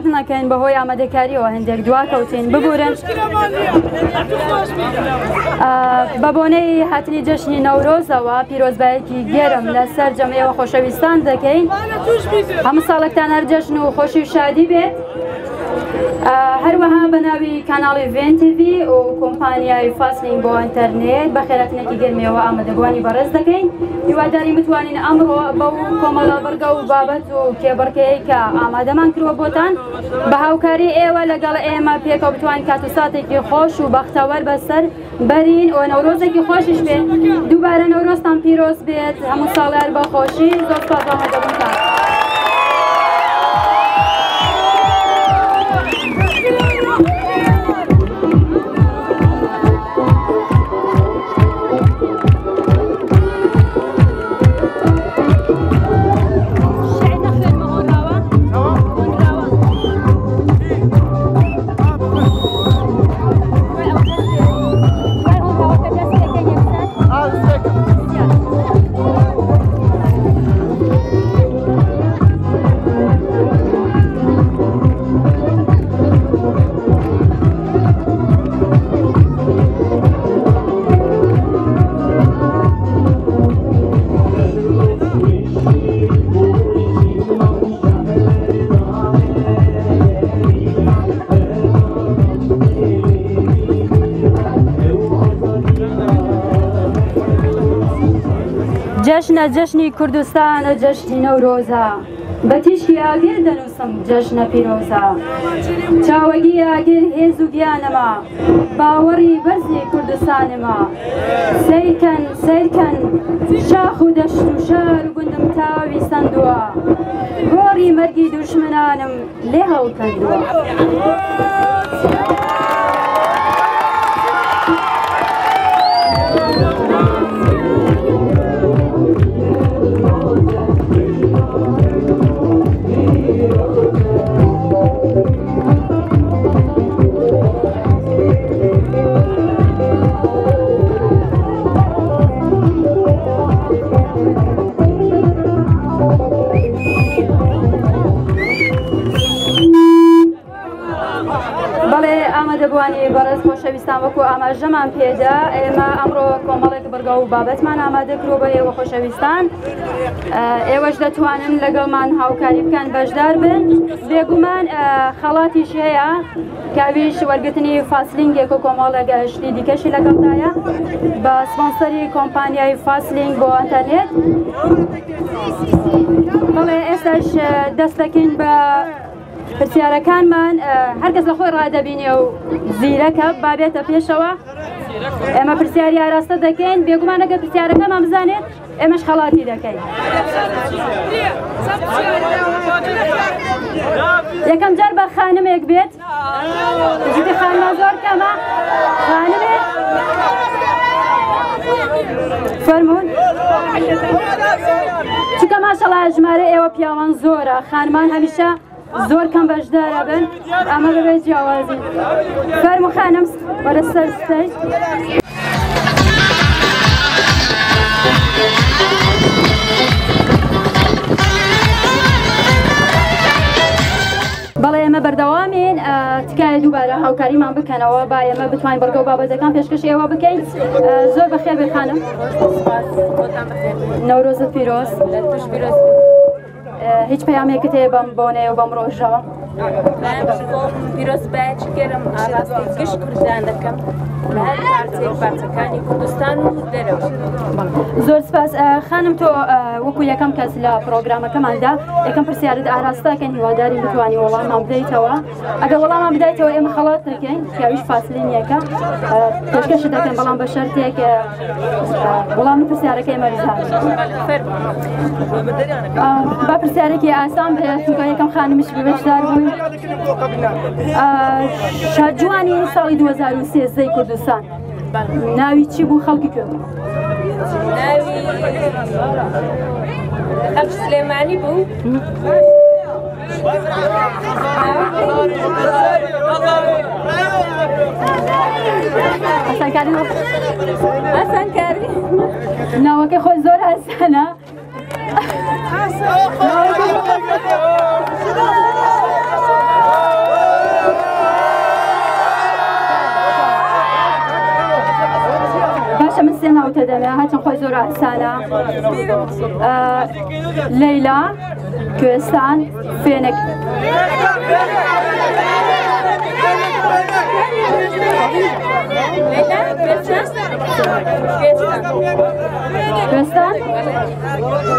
ڕوونکارد ناکەین بەهۆی ئامادەکاریەوە هەندێک دواکەوتین ببورن بە بۆنەی هاتنی جەژنی نەورۆزەوە پیرۆزبایەکی گەرم لەسەر جەمعیەوە خۆشەویستان دەکەین هەموو ساڵێکتان هەر جەژن و خۆشی و شادی بێت هەروەها بە ناوی کاناڵی ڤێن تیڤی و کۆمپانیای فاسلینگ بۆ ئینتەرنێت بە خێراتنێکی گەرمیەوە ئامادەبوانی بەڕێز دەکەین هیواداری بتوانین ئەمڕۆ بەو کۆمەڵە بەرگە و بابەت و کێبڕکەیە کە ئامادەمان کردووە بۆتان بە هاوکاری ئێوە لەگەڵ ئێمە پێکەوە بتوانین کات و ساتێکی خۆش و بەختەوەر بەسەر بەرین و نەورۆزێکی خۆشیش بێت دووبارە نەورۆزتان پیرۆز بێت هەموو ساڵیار بە خۆشی زۆر سپاس ئامادەبوونتان جەژنە جەژنی کوردستانە جەژنی نەورۆزە بە تیشکی ئاگر دەنووسم جەژنە پیرۆزە چاوەگی ئاگر هێز و گیانەما باوەڕی بەرزی کوردستانەما سەیرکەن سەیرکەن شاخ و دەشت و شار و گوندم تاوی سندووە گۆڕی مەرگی دوژمنانم لێ هەڵکەندووە دەبوانی بەڕێز خۆشەویستان وەکو ئاماژەمان پێدا ئێمە ئەمڕۆ کۆمەڵێک بەرگە و بابەتمان ئامادە کرۆ بە ئێوە خۆشەویستان ئێوەش دەتوانن لەگەڵمان هاوکاری بکەن بەشدار بن بێگومان خەڵاتیش هەیە کاویش وەرگرتنی فاسلینگێک و کۆمەڵە گەشتی دیکەشی لەگەڵدایە بە سپۆنسەری کۆمپانیای فاسلینگ بۆ ئینتەرنێت بەڵێ ئێستاش دەست دەکەین بە پرسیارەکانمان هەرکەس لە خۆی ڕادەبینێ و زیرەکە بابێتە پێشەوە ئێمە پرسیاری ئاراستە دەکەین بێگومان ئەگەر پرسیارەکەمان بزانێت ئێمەش خەڵاتی دەکەین یەکەم جار بە خانمێک بێت جدی خانمە زۆر کەمە خانمێک فەرموون چونکە ماشەڵڵا ژمارە ئێوە پیاوان زۆرە خانمان هەمیشە زۆر کەم بەشدارە بن ئەمە بەبێ جیاوازی فەرموو خانم وەرە سەر ستەیج بەڵێ ئێمە بەردەوامین تکایە دووبارە هاوکاریمان بکەنەوە با ئێمە بتوانین بەرگە و بابەتەکان پێشکەش ئێوە بکەین زۆر بەخێر بێ خانم نەورۆزت پیرۆز هیچ پەیامێکت هەیە بەم بۆنەیە و بەم ڕۆژەوە پیرۆزبایەکی گەرم ئاراستی گشت کوردستان دەکەم لە هەر پارچەکانی کوردستان و دەرەوە زۆر سپاس خانم تۆ وەکو یەکەم کەس لە پرۆگرامەکەماندا یەکەم پرسیارت ئاراستاکەن هیواداری بتوانانی وەڵامان بدەیتەوە ئەگەر وەڵامان بدایتەوە ئێمە خەڵات دەکەین پیاویش فاسلینیەکە پێشکەشت دەکەن بەڵام بە شەرتێک وەڵامی پرسیارەکە ئێمە بزانین با پرسیارێکی ئاسان بێت چونکە یەکەم خانمیش بەشدار بووین شادجوانی ساڵی 2013 کوردستان ناوی چی بوو خەڵکی کوێ بوو؟ ناوی خەلق سلێمانی بوو ئاسانکاری ناوەکەی خۆی زۆر ئاسانە سێنا و تەدەمێ هەچەند خۆی زۆر ئاسانە لەیلا کوێستان فێنک کوێستان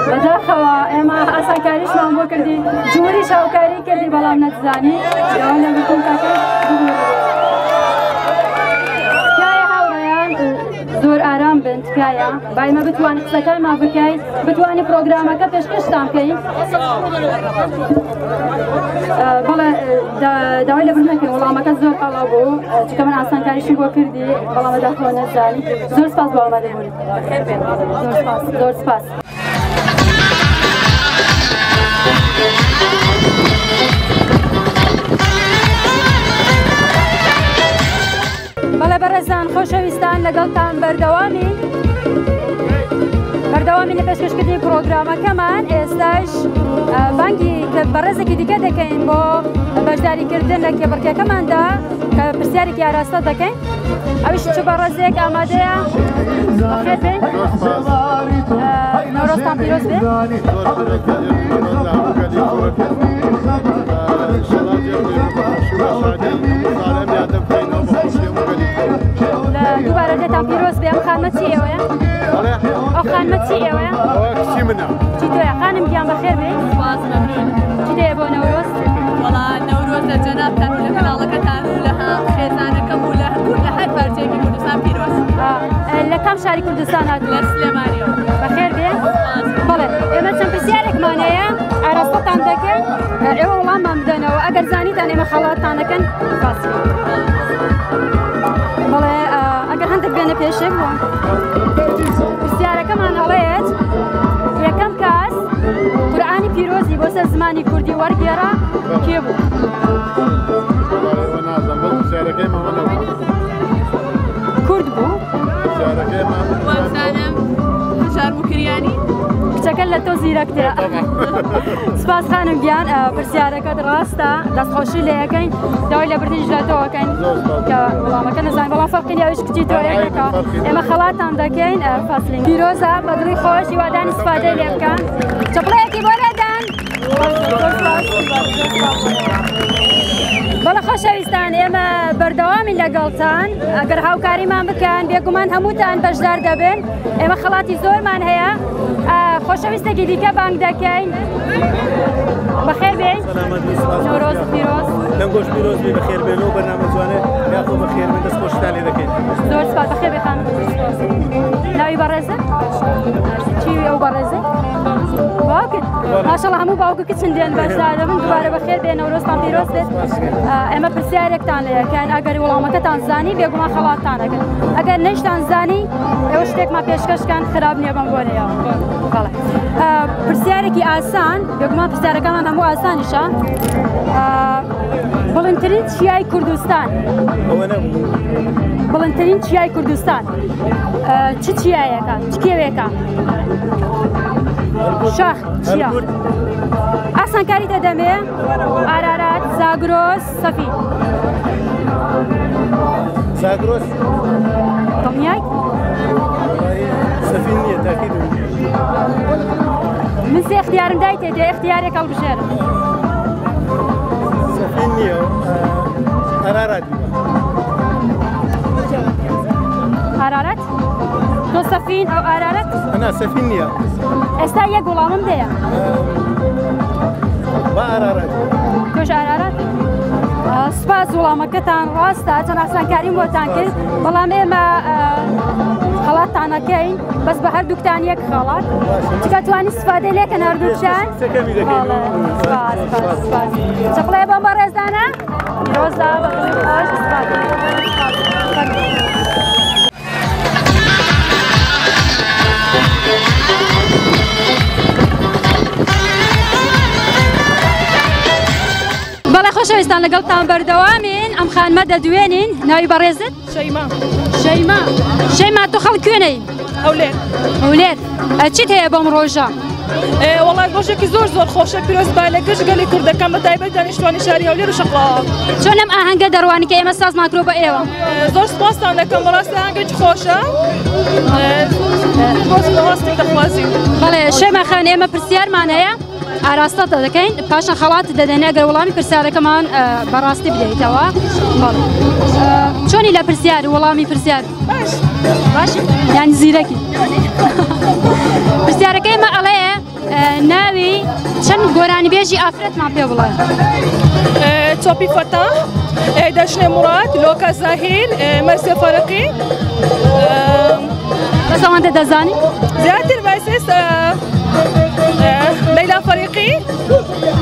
بەداخەوە ئێمە ئاسانکاریشمان بۆ کردی جووری شاوکاری کردی بەڵام نەتزانی ئەوە لە بکوم کاکە زۆر ئارام بن تکایە بایمە بتوانانی قسەکانمان بکەین بتوانانی پرۆگرامەکە پێشکەشتان بکەین بەڵێ داوای لەبەر نەکەین وەڵامەکە زۆر قەڵا بوو چکە من ئاسانکاریشی بۆ کردی بەڵام بەداخەوە نەزانی زۆر سپاس بۆ ئامادەبوون زۆر سپاس بەڵێ بەڕێزان خۆشەویستان لەگەڵتان بەردەوامی لە پێشکەشکردنی پرۆگرامەکەمان ئێستاش بانگی بەڕێزێکی دیکە دەکەین بۆ بەشداریکردن لە کێبڕکێکەماندا کە پرسیارێکی ئاراستە دەکەین ئەویش چ بەڕێزێک ئامادەیە بەخێر بێن نەورۆزتان پیرۆز بێ دووبارە دێتان پیرۆز بێ ئەم خانمە چی ئێوەیە؟ ئەو خانمە چی ئێوەیە؟ کچی منە چی تۆیە خانم گیان بەخێر بێ؟ چی دەیە بۆ نەورۆز؟ وەڵا نەورۆز لە جەنابتان و لە کەناڵەکەتان و لە خێزانەکەم و لە هەر پارچەیەکی کوردستان پیرۆز لە کام شاری کوردستان هاتووە؟ لە سلێمانیەوە بەخێر بێ؟ بەڵێ ئێمە چەند پرسیارێکمان هەیە ئاراستەتان دەکەین ئێوە وەڵاممان بدەنەوە ئەگەر زانیتان ئێمە خەڵاتتان دەکەن باسی بەڵێ ئەگەر هەندێک بێنە پێشێک بووە پرسیارەکەمان هەڵەیەت یەکەم کاس قورئانی پیرۆزی بۆ سەر زمانی کوردی وەرگێڕا کێ بوو؟ کورد بوو؟ وازانم هەژار بووکریانی کچەکە لە تۆ زیرەکترە سپاس خانم گیان پرسیارەکەت ڕاستە دەستخۆشی لە یەکەین داوای لە بردنیش لە تۆەکەین کە وەڵامەکە نەزانین بەڵام فەرقی لێویش کچی تۆیەکەکە ئێمە خەڵاتان دەکەین فاسلین پیرۆزە بە دڵی خۆش هیوادانی سوپادەی لێ بکەن چەپڵەیەکی بۆ دەدەن بەڵە خۆشەویستان ئێمە بەردەوامی لەگەڵتان ئەگەر هاوکاریمان بکەن بێگومان هەمووتان بەشدار دەبن ئێمە خەڵاتی زۆرمان هەیە خۆشەویستێکی دیکە بانگ دەکەین بەخێر بێن نەورۆز پیرۆز دەنگۆش پیرۆز بێ بەخێر بێنەوە بەرنامە جوانە یاخۆ بەخێر بێن دەستخۆشتان لێ دەکەین زۆر سپاس بەخێر بێ خانم ناوی بەڕێزە چی ئەو بەڕێزە باوکت ماشەڵڵا هەموو باوکە کچن دێن بەشدار دەبن دووبارە بەخێر بێ نەورۆزتان پیرۆز بێت ئێمە پرسیارێکتان لە یەکەن ئەگەر وەڵامەکەتان زانی بێگومان خەڵاتتان دەکەن ئەگەر نەیشتان زانی ئێوە شتێکمان پێشکەشکان خراپ نییە بەم بۆنەیەوە بەڵێ پرسیارێکی ئاسان بێگومان پرسیارەکانمان هەموو ئاسانیشە بڵندترین چیای کوردستان بڵندترین چیای کوردستان چ چیایەکە چ کێوێکە شاخ چیا ئاسانکاری دەدەمێ ئارارات زاگرۆس سەفی زاگرۆس دڵنیای سەفی نییە تاکید من سێ اختیارم دایتێ دێ اختیارێک هەڵبژێرم سەفی نییە ئارارات ئارارەت تۆ سەفین ئەو ئارارەت ئەنا سەفی نییە ئێستا یەک وەڵامم دەیە با ئارارات تۆش ئارارەت سپاس وەڵامەکەتان ڕاستە چەند ئاسانکاریم بۆتان کرد بەڵام ئێمە خەڵاتتانەکەین بەس بە هەردووکتان یەک خەڵات چکە توانی سفادەی لێکەن هەردووکشان چەپڵێ بەم بەڕێزدانە پیرۆزە بەخۆش بەڵێ خۆشەویستان لەگەڵتان بەردەوامین ئەم خانمە دەدوێنین ناوی بەڕێزت شەیما تۆ خەڵک کوێنەی هەولێر چیت هەیە بەم ڕۆژە والله ڕۆژێکی زۆر خۆشە پیرۆزبای لە گەشت گەلی کوردەکان بە تایبەت دانیشتوانی شاری هەولێر و شەقڵاوە. چۆن ئەم ئاهەنگە دەڕوانی کە ئێمە سازمان کرۆ بە ئێوە؟ زۆر سپاسان دەکەم بەڕاستی ئاهەنگێکی خۆشە. ڕاستی دەخوازیم. بەڵێ شێمە خان ئێمە پرسیارمان هەیە ئاراستە دەکەین پاشان خەڵات دەدەنێ ئەگەر وەڵامی پرسیارەکەمان بەڕاستی بدەیتەوە. بەڵێ چۆنی لە پرسیار وەڵامی پرسیار؟ باشی یانی زیرەکی. پرسیارەکە ئێمە ئەڵەیە ناوی چەند گۆرانی بێژی ئافرەتمان پێ بڵێ. توپی فتح، دشن مراد، لوکا زاهیل، مرسی فارقی. بەس ئەوەندە دەزانی؟ زیاتر بەسێس لەیلا فەریقی.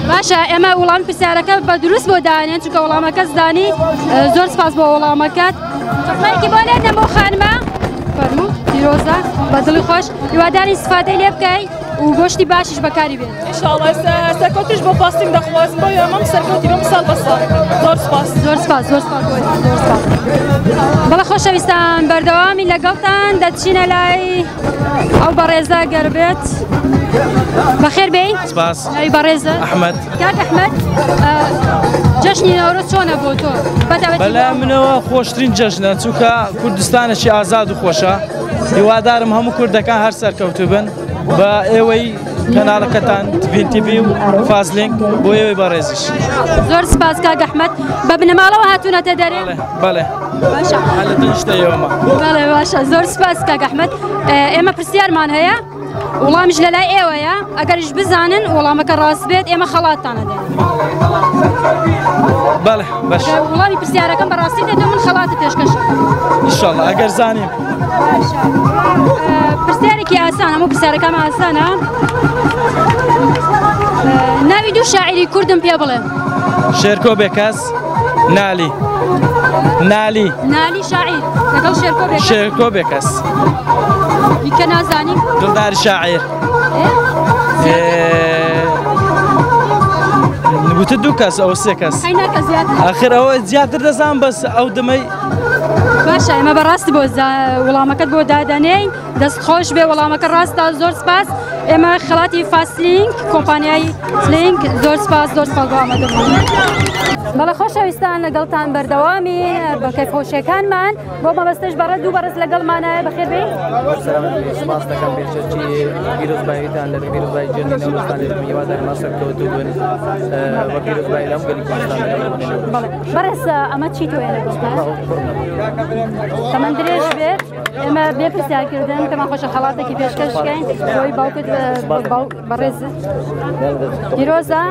باشە ئێمە وەڵامی پرسیارەکە بە دروست بۆ دانێن چونکە وەڵامەکە زانی زۆر سپاس بۆ وەڵامەکەت. چۆپمایکی بۆ لێنە بۆ خانمە فەرموو پیرۆزە بە دڵی خۆش هیواداری استفادەی لێ بکەی و گۆشتی باشیش بەکاری بێت. ئینشاڵڵا سەرکەوتیش بۆ فاستینگ دەخوازم بۆ ئێمەم سەرکەوتی بۆ ساڵ بە ساڵ. زۆر سپاس. زۆر سپاس زۆر سپاس زۆر سپاس. بەڵێ خۆشەویستان بەردەوامی لەگەڵتان دەچینە لای ئەو بەڕێزە گەربێت. بەخێر بێی؟ سپاس. ناوی بەڕێزە؟ ئەحمەد. کاک ئەحمەد جەژنی نەورۆز چۆنە بۆ تۆ؟ بەلای منەوە خۆشترین جەژنە چونکە کوردستانێکی ئازاد و خۆشە. هیوادارم هەموو کوردەکان هەر سەرکەوتوو بن بە ئێوەی کەناڵەکەتان TVN و فازلینگ بۆ ئێوەی بەڕێزیش. زۆر سپاس کاک ئەحمەد بە بنەماڵەوە هاتوونەتە دەرێ؟ بەڵێ. باشە. لە تەنیشتە ئێوەمە. بەڵێ باشە زۆر سپاس کاک ئەحمەد. ئێمە پرسیارمان هەیە وەڵامیش لە لای ئێوەیە ئەگەریش بزانن وەڵامەکە ڕاست بێت ئێمە خەڵاتتانە دێن. بەڵێ باش. وەڵامی پرسیارەکەم بەڕاستی دێتەوە من خەڵاتە پێشکەش. ئینشاڵڵا ئەگەر زانیم. باشە. پرسیارێکی ئاسانە هەموو پرسیارەکەم ئاسانە. ناوی دوو شاعیری کوردم پێ بڵێ. شێرکۆ بێکەس نالی. نالی. نالی شاعیر لەگەڵ شێرکۆ بێکەس. شێرکۆ بێکەس. دیکە نازانیم. دڵداری شاعیر. نبوتە دوو کەس ئەوە سێ کەس. هەیناکە زیاتر. ئاخر ئەوە زیاتر دەزان بەس ئەو دەمەی. باشە ئێمە بەڕاستی بۆ وەڵامەکەت بۆ دادەنێین دەست خۆش بێ وەڵامەکە ڕاستە زۆر سپاس. ئێمە خەڵاتی فاستلینگ کۆمپانیای فلینگ زۆر سپاس بۆ ئامادەبوون. بەڵێ خۆشەویستان لەگەڵتان بەردەوامی بە کەیفخۆشیەکانمان بۆ مەبەستەش بەڕێ دوو بەڕێز لەگەڵمانایە بەخێر بێ. سپاس دەکەم پێشەرکی پیرۆزباییتان لە پیرۆزبای جێنی نەورۆزتان لێرم هیوادارم سەرکەوتوو بن بە پیرۆزبای لەم گەلی کوردستان. بەڵێ بەڕێز ئەمە چی تۆیە لەگەڵتان؟ تەمەەن درێژ بێت ئێمە بێ پرسیارکردن پێمان خۆشە خەڵاتێکی پێشکەش بکەین بۆی باوکت بەڕێزت پیرۆزە.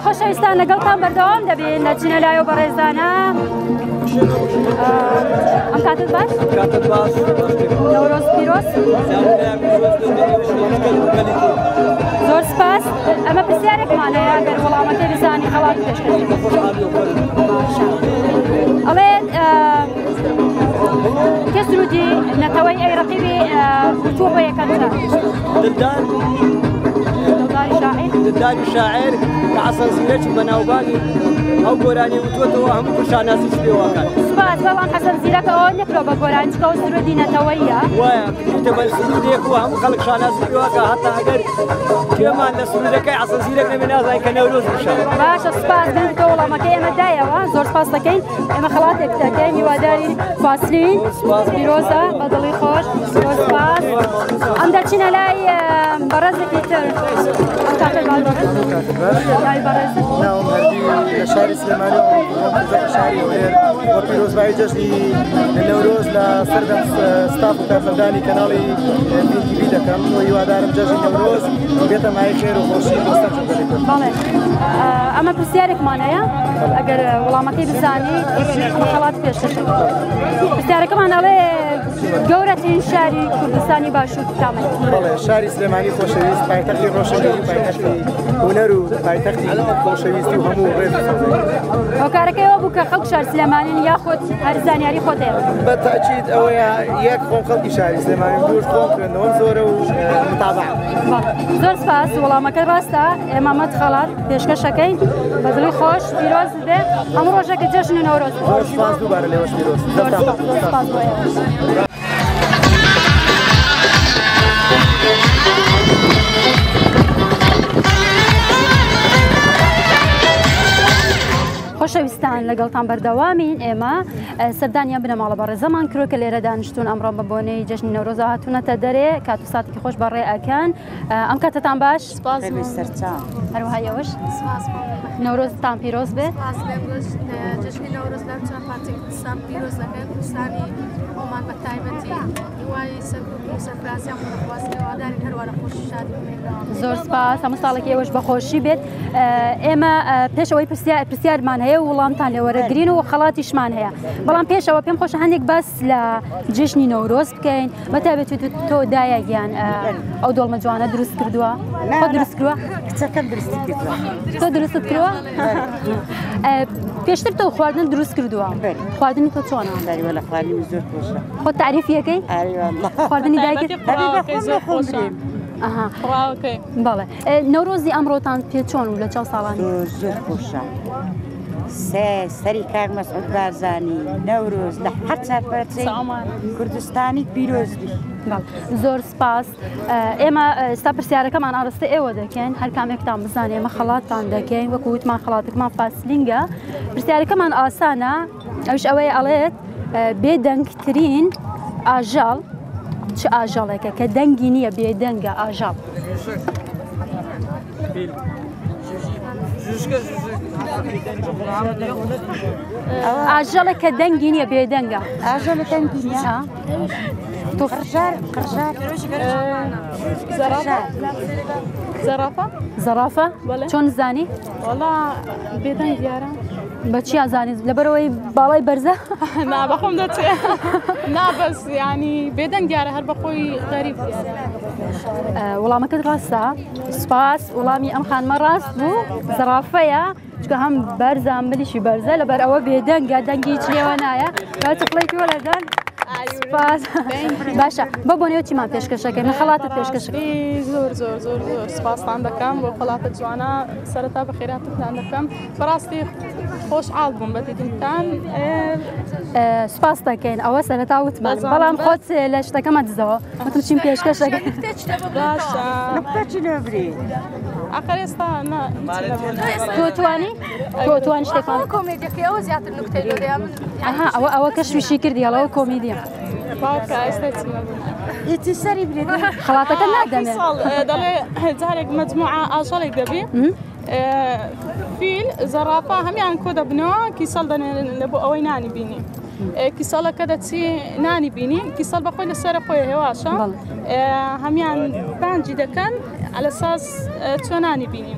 خۆشەویستان لەگەڵتان بەردەوام دەبین نەچینە لایەوە بەڕێزانە. ئەم کاتت باش؟ کاتت باش. نەورۆز پیرۆز. زۆر سپاس. ئەمە پرسیارێکمان هەیە ئەگەر وەڵامەکەی بزانی خەڵات پێشکەش ئەڵێن کە سرودی نەتەوەی ئەی ڕەقیبی وتووە بۆ یەکەمجار؟ دلداری شاعر کە حەسەن زیرەکی بەناوبانی ئەو گۆرانی وتووەتەوە هەموو کوشاناسی پێوەکان. سپاس بەڵام حەسەن زیرەکە ئەوە نەکرۆ بە گۆرانی چکە سرودی نەتەوەیە وایە کردوتە بە سرودێک و هەموو خەڵک شاناسی پێوەکە هەتا ئەگەر پێمان لە سرودەکەی حەسەن زیرەک نەبێ نازانین کە نەورۆز بشە. باشە سپاس بنکە وەڵامەکەی ئێمە دایەوە زۆر سپاس دەکەین ئێمە خەڵاتێک دەکەین هیواداری فاسلین پیرۆزە بە دڵی خۆش زۆر سپاس. ئەم دەچینە لای بەڕێزێکی تر ناوم هەردی لە شاری سلێمانی شاری هەولێر بۆ پیرۆزبایی جەژنی نەورۆز لە سەردەم ستاف و کارمەندانی کەناڵی TVN دەکەم و هیوادارم جەژنی نەورۆز بێتە مای خێر و خۆشی بۆستان چەندێک. بەڵێ ئەمە پرسیارێکمان هەیە ئەگەر وەڵامەکەی بزانی خەڵات پێشکەش پرسیارەکەمان ئەڵێ گەورەترین شاری کوردستانی باشوور کامەیە؟ بەڵێ شاری سلێمانی خۆشەویست پایتەختی ڕۆشنبیری پایتەختی هونەر و پایتەختی خۆشەویستی و هەموو ڕێز هۆکارەکەیەوە بوو کە خەڵک شار سلێمانین یاخۆت هەر زانیاری خۆت هەیە بەتاکید ئەوەیە یەک خۆم خەڵکی شاری سلێمانی دووش خۆم خوێندنەوەم زۆرە و متابعە زۆر سپاس وەڵامەکە ڕاستە ئێمە مەت خەڵات پێشکەشەکەین بە دڵی خۆش پیرۆز بێ هەموو ڕۆژێکە جەژنی نەورۆز زۆر سپاس دووبارە لێوەش پیرۆز سپاس بۆ ئێوە خۆشەویستان لەگەڵتان بەردەوامین ئێمە سەردانیان بنەماڵە بەڕێزەمان کرۆ کە لێرە دانیشتون ئەمڕۆ بە بۆنەی جەژنی نەورۆز هاتوونەتە دەرێ کات و ساتێکی خۆش بەڕێ ئەکەن ئەم کاتتان باش هەروەها ئێوەش نەورۆزتان پیرۆز بێ جەژنی نەورۆز لەم چەند پارچەی کوردستان پیرۆز دەکەن کوردستانی خۆمان بە تایبەتی هیوای سەرفرازیان خۆدەخواستنەوە ئاداری هەروەرە خۆشی شادی زۆر سپاس هەموو ساڵێکی ئێوەش بەخۆشی بێت ئێمە پێشەوەی پرسیارمان هەیە و وڵامتان لێوەرەگرین و خەڵاتیشمان هەیە بەڵام پێشەوە پێم خۆشە هەندێک بەس لە جێژنی نەورۆز بکەین بەتایبەت تۆ دایەگیان ئەو دۆڵمە جوانە دروست کردووە خۆ دروست کردووە کچەکەم دروستی کردووە تۆ دروستت کردووە پێشتر تۆ خواردن دروست کردووە خواردنی تۆ چۆنە وەلا خواردنی زۆر خۆشە خۆ تعریفیەکەی خواردنی دایکت بەڵێ نەورۆزی ئەمڕۆتان پێ چۆن و لە چاو ساڵانی زۆر خۆشە سەری کاک مەسعود بارزانی نەورۆز لە هەر چارپەرچەی کوردستانی پیرۆزبی زۆر سپاس ئێمە ئێستا پرسیارەکەمان ئاڕستە ئێوە دەکەین هەر کامێکتان بزانێ ئێمە خەڵاتتان دەکەین وەکو وتمان خەڵاتێکمان فاسلینگە پرسیارەکەمان ئاسانە ئەوش ئەوەیە ئەڵێت بێدەنگترین ئاژەڵ چ ئاژەڵێکە کە دەنگی نییە بێدەنگە ئاژەڵ ئاژەڵێک کە دەنگی نییە بێدەنگە ئاژەڵە دەنگی نییە زەرافە چۆن زانی وەڵا بێدەنگ دیارە بە چی ئازانی لەبەرەوەی باڵای بەرزە بەخۆم دەچێ نابەس ینی بێدەنگ دیارە هەر بەخۆی غەریب دیارە وەڵامەکەت ڕاستە سپاس وەڵامی ئەم خانمە ڕاست بوو زەرافەیە چکە هەم بەرزە هەم ملیشی بەرزە لەبەر ئەوە بێدەنگە دەنگی هیچ لێوە نایە چقڵێکی وەلەدان سپاس باشە بە بۆنێەوە چیمان پێشکەشەکەی من خەڵاتت پێشکەشەکەی زۆر زۆر زۆر زۆر سپاسان دەکەم بۆ خەڵاتە جوانە سەرەتا بە خێراتتان دەکەم بەڕاستی خۆشحاڵ بووم بە دیدنتان سپاس دەکەین ئەوە سەرەتا وتمان بەڵام خۆت لە شتەکەمە دزەوە وتم چیم پێشکەشەکەی باشە نەبری ئاخر ئێستا تۆ توانی شتێکمان کۆمێدیەکەی ئەوە زیاتر نوکتەی لەدەیە من ئەوە کەشویشی کردی هەڵەوە کۆمیدیە باوکە ئێستا چیمە ئیتی سەری برێت خەڵاتەکە نادەمێت دەڵێ جارێک مەجموعە ئاژەڵێک دەبێ فیل زەرافە هەمیان کۆ دەبنەوە کیسەڵ دەنێن لە بۆ ئەوەی نانی بینی کیسەڵەکە دەچی نانی بینی کیسەڵ بەخۆی لەسەرە خۆی هێواشە هەمیان بانجی دەکەن لەساس چۆ نانی بینی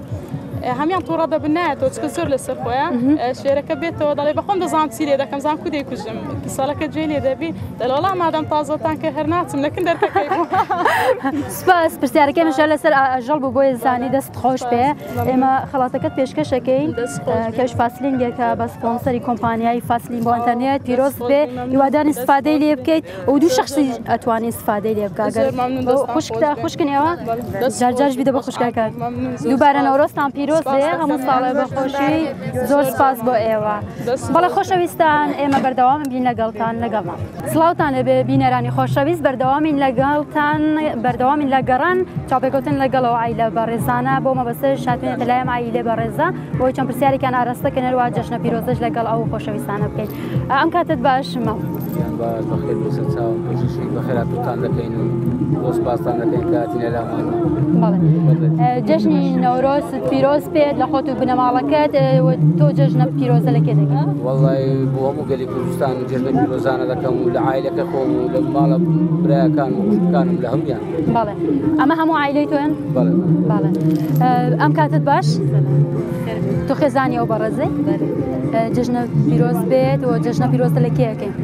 هەمیان تووڕە دەبنایەتەوە چکە زۆر لەسەر خۆیان شێرەکە بێتەوە دەڵێ بەخۆم دەزانم چی لێ دەکەم زان کودێ کوژم کیسەڵەکە جێ لێ دەبی دەڵێ مادەم تازەتان کە هەر ناچم لەکن دەرەکەی سپاس پرسیارەکەی مەشە لەسەر ئاژەڵ بوو بۆیە زانی دەست خۆش بێ ئێمە خەڵاتەکەت پێشکەشەکەین کەش فاسلینگێکە بە سپۆنسەری کۆمپانیایی فاسلین بۆ ئینتەرنێت پیرۆز بێ هیوادارین استفادەی لێ بکەیت و دوو شخصی ئەتوانی استفادەی لێ بکات خوشکنەوە جارجارش بیدە بە خوشکەکە دووبارە نەورۆزتان پیرۆز بێ هەموو ساڵێ بەخۆشی زۆر سپاس بۆ ئێوە بەڵێ خۆشەویستان ئێمە بەردەوام بین لەگەڵتان لەگەڵمان سڵاوتان لەبێ بینەرانی خۆشەویست بەردەوامین لەگەڵتان بەردەوامین لە گەڕان چاپێکوتن لەگەڵەوە ئایلە بەڕێزانە بۆ مەبەستە شاتوێنێتە لایەم ئایلێ بەڕێزە بۆی چەند پرسیارێکیان ئاراستەکەن هەروە جەژنە پیرۆزەش لەگەڵ ئەو خۆشەویستانە بکەین ئەم کاتت باشمە بەخێر بۆسەر چاو پێشی بەخێراتتان دەکەین بۆ سپاسان دەکەین کاتینە لامان جەژنی نەورۆز پیرۆز بێت لە خۆت و بنەماڵەکەت تۆ جەژنە پیرۆزە لەکێ دەکەن وەڵی بۆ هەموو گەلی کوردستان جێژنە پیرۆزانە دەکەم و لە عایلەکە خۆم و لە ماڵە برایەکان و خوشکانم لە هەمویان بەڵێ ئەمە هەموو عایلەی تۆیان بەڵێ ئەم کاتت باش تۆ خێزانی ئەو بەڕێزەی جەژنە پیرۆز بێت و جەژنە پیرۆزە لەکێ یەکەین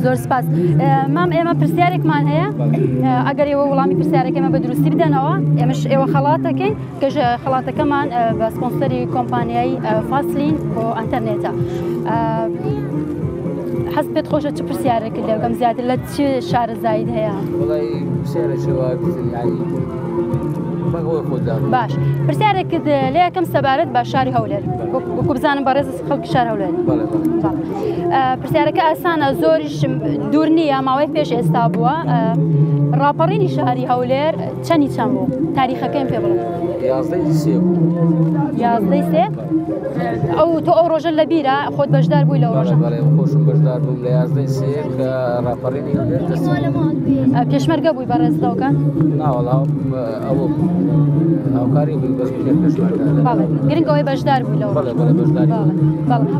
زۆر سپاس مام ئێمە پرسیارێکمان هەیە ئەگەر ئێوە وەڵامی پرسیارەکەمە بە دروستی بدەنەوە ئێمەش ئێوە خەڵاتەکەین کەژ خەڵاتەکەمان بە سپۆنسەری کۆمپانیای فاسلین بۆ ئەنتەرنێتە حەست پێت خۆشە چ پرسیارێکی لێگەم زیاتر لە چ شارەزایید هەیە باش پرسیارێکت لێ یەکەم سەبارەت بە شاری هەولێر وەکو بزانم بەڕێز خەڵکی شار هەولێر پرسیارەکە ئاسانە زۆریش دوور نییە ماوەی پێش ئێستا بووە ڕاپەڕینی شاری هەولێر چەندی چەند بوو تاریخەکەیم پێ بڵێ 11 ئەو تۆ ئەو ڕۆژە لە بیرە خۆت بەشدار بووی لەو ڕۆژە خۆشم بەشدار بووم لە 11 کە ڕاپەڕینی هەولێر پێشمەرگە بووی بەڕێزدەوکە ناوەڵام ئەوە هاوکاری بووی بەس گرنگەوەی بەشدار بووی لەو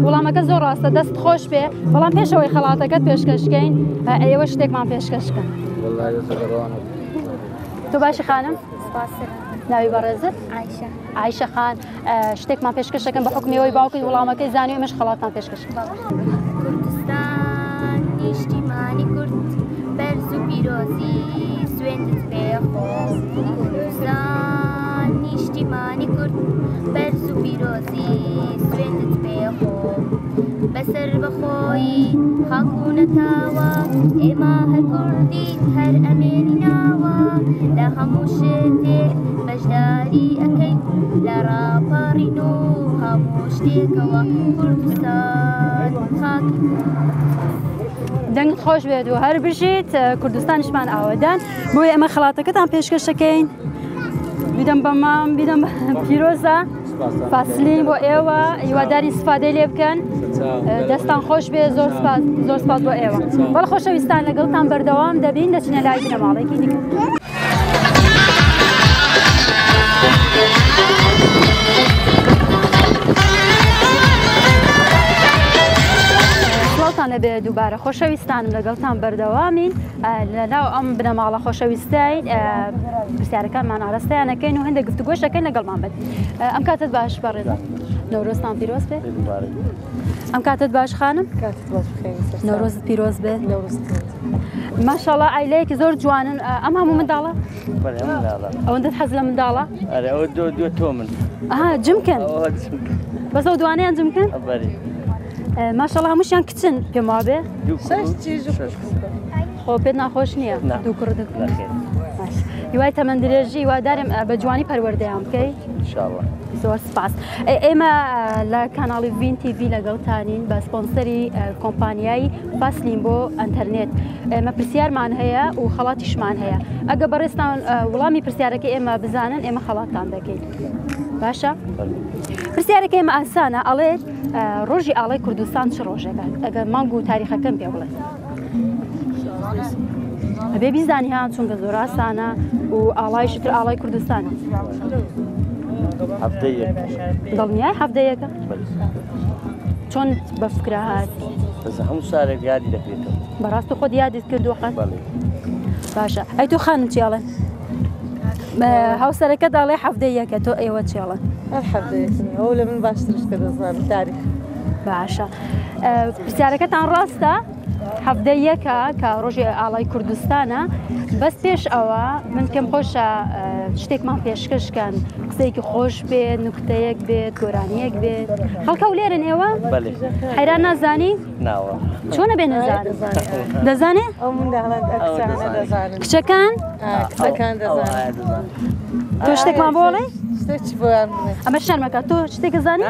وەڵامەکە زۆر ڕاستە دەست خۆش پێ بەڵام پێشەوەی خەڵاتەکەت پێشکەشکەین ئێوە شتێکمان پێشکەشکەن تۆ باشی خانم ناوی بەڕێزت عایشە خان شتێکمان پێشکەشەکەن بە حکمیەوەی باوکت وەڵامەکەی زانی ئێمەش خەڵاتان پێشکەشکەن کوردستان نیشتیمانی کورد بەرز و پیرۆزی سوێندت پێخۆ کوردستان نیشتیمانی کورد بەرز و پیرۆزی سوێندت پێخۆ بەسەر بەخۆی خاکوونەتاوە ئێمە هەر کوردین هەر ئەمێنی ناوە لە هەموو شتێک بەشداری ئەەکەین لە ڕاپەڕین و هەموو شتێکەوە کوردستان خاک دەنگت خۆش بێت و هەر بژیت کوردستانیشمان ئاوەدان بۆی ئەمە خەڵاتەکەتان پێشکەشەکەین بیدەم بە مام بیدەم پیرۆزە فاسلین بۆ ئێوە هیواداری استفادەی لێ بکەن دەستان خۆش بێ زۆر سپاس بۆ ئێوە بەڵ خۆشەویستان لەگەڵتان بەردەوام دەبین دەچینە لای بنەماڵێکی دیکە بێ دووبارە خۆشەویستانم لەگەڵتان بەردەوامین لەناو ئەم بنەماڵە خۆشەویستین پرسیارەکانمان ئاراستەیانەکەین و هەندێک گفتوگۆشەکەین لەگەڵمان بێت ئەم کاتت باش بەڕێزە نەورۆزتان پیرۆز بێت ئەم کاتت باش خانم نەورۆزت پیرۆز بێت ماشاءڵڵا عیلەیەکی زۆر جوانن ئەم هەموو منداڵە ئەوەندەت حەز لە منداڵە تۆ من جمکن بەس ئەو دوانیان جمکن ماشاءڵڵا هەمووشیان کچن پێم وا بێ خۆ پێت ناخۆش نییە دوو کوڕ هیوای تەمەندرێژی هیوادارم بە جوانی پەروەردەیان بکەیت زۆر سپاس ئێمە لە کاناڵی ڤین تیڤی لەگەڵتانین بە سپۆنسەری کۆمپانیایی فاسلین بۆ ئەنتەرنێت ئێمە پرسیارمان هەیە و خەڵاتیشمان هەیە ئەگە بەڕێستان وەڵامی پرسیارەکە ئێمە بزانن ئێمە خەڵاتان دەکەین باشە پرسیارەکە ئێمە ئاسانە ئەڵێت ڕۆژی ئاڵای کوردستان چ ڕۆژێکە ئەگەر مانگ و تاریخەکەم پێ بڵێت ئەبێ بیزانی هاان چونکە زۆر ئاسانە و ئاڵایشتر ئاڵای کوردستانە دڵنیای هەفتەیەکە چۆن بە فکرە هات هەموو سارێک یادی دەکرێتەوە بەڕاست خۆت یادت کردووە قەت باشە ئەی تۆ خانم چیاڵێن هاوسەرەکە داڵێ هەفتەیەکە تۆ ئێوە چێڵن ئەو لە من باشترش کە دەزانم تاریخ باشە پرسیارەکەتان ڕاستە هەفتەیەکە کە ڕۆژی ئاڵای کوردستانە بەس پێش ئەوە من پێم خۆشە شتێکمان پێشکەشکەن قسەیەکی خۆش بێت نوکتەیەک بێت گۆرانیەک بێت خەڵکە و لێرن ئێوە حەیران نازانی چۆنە بێ نەزانم دەزانێ کچەکان تۆ شتێکمان بۆڵێ ئەمە شەرمەکە تۆ شتێک زانی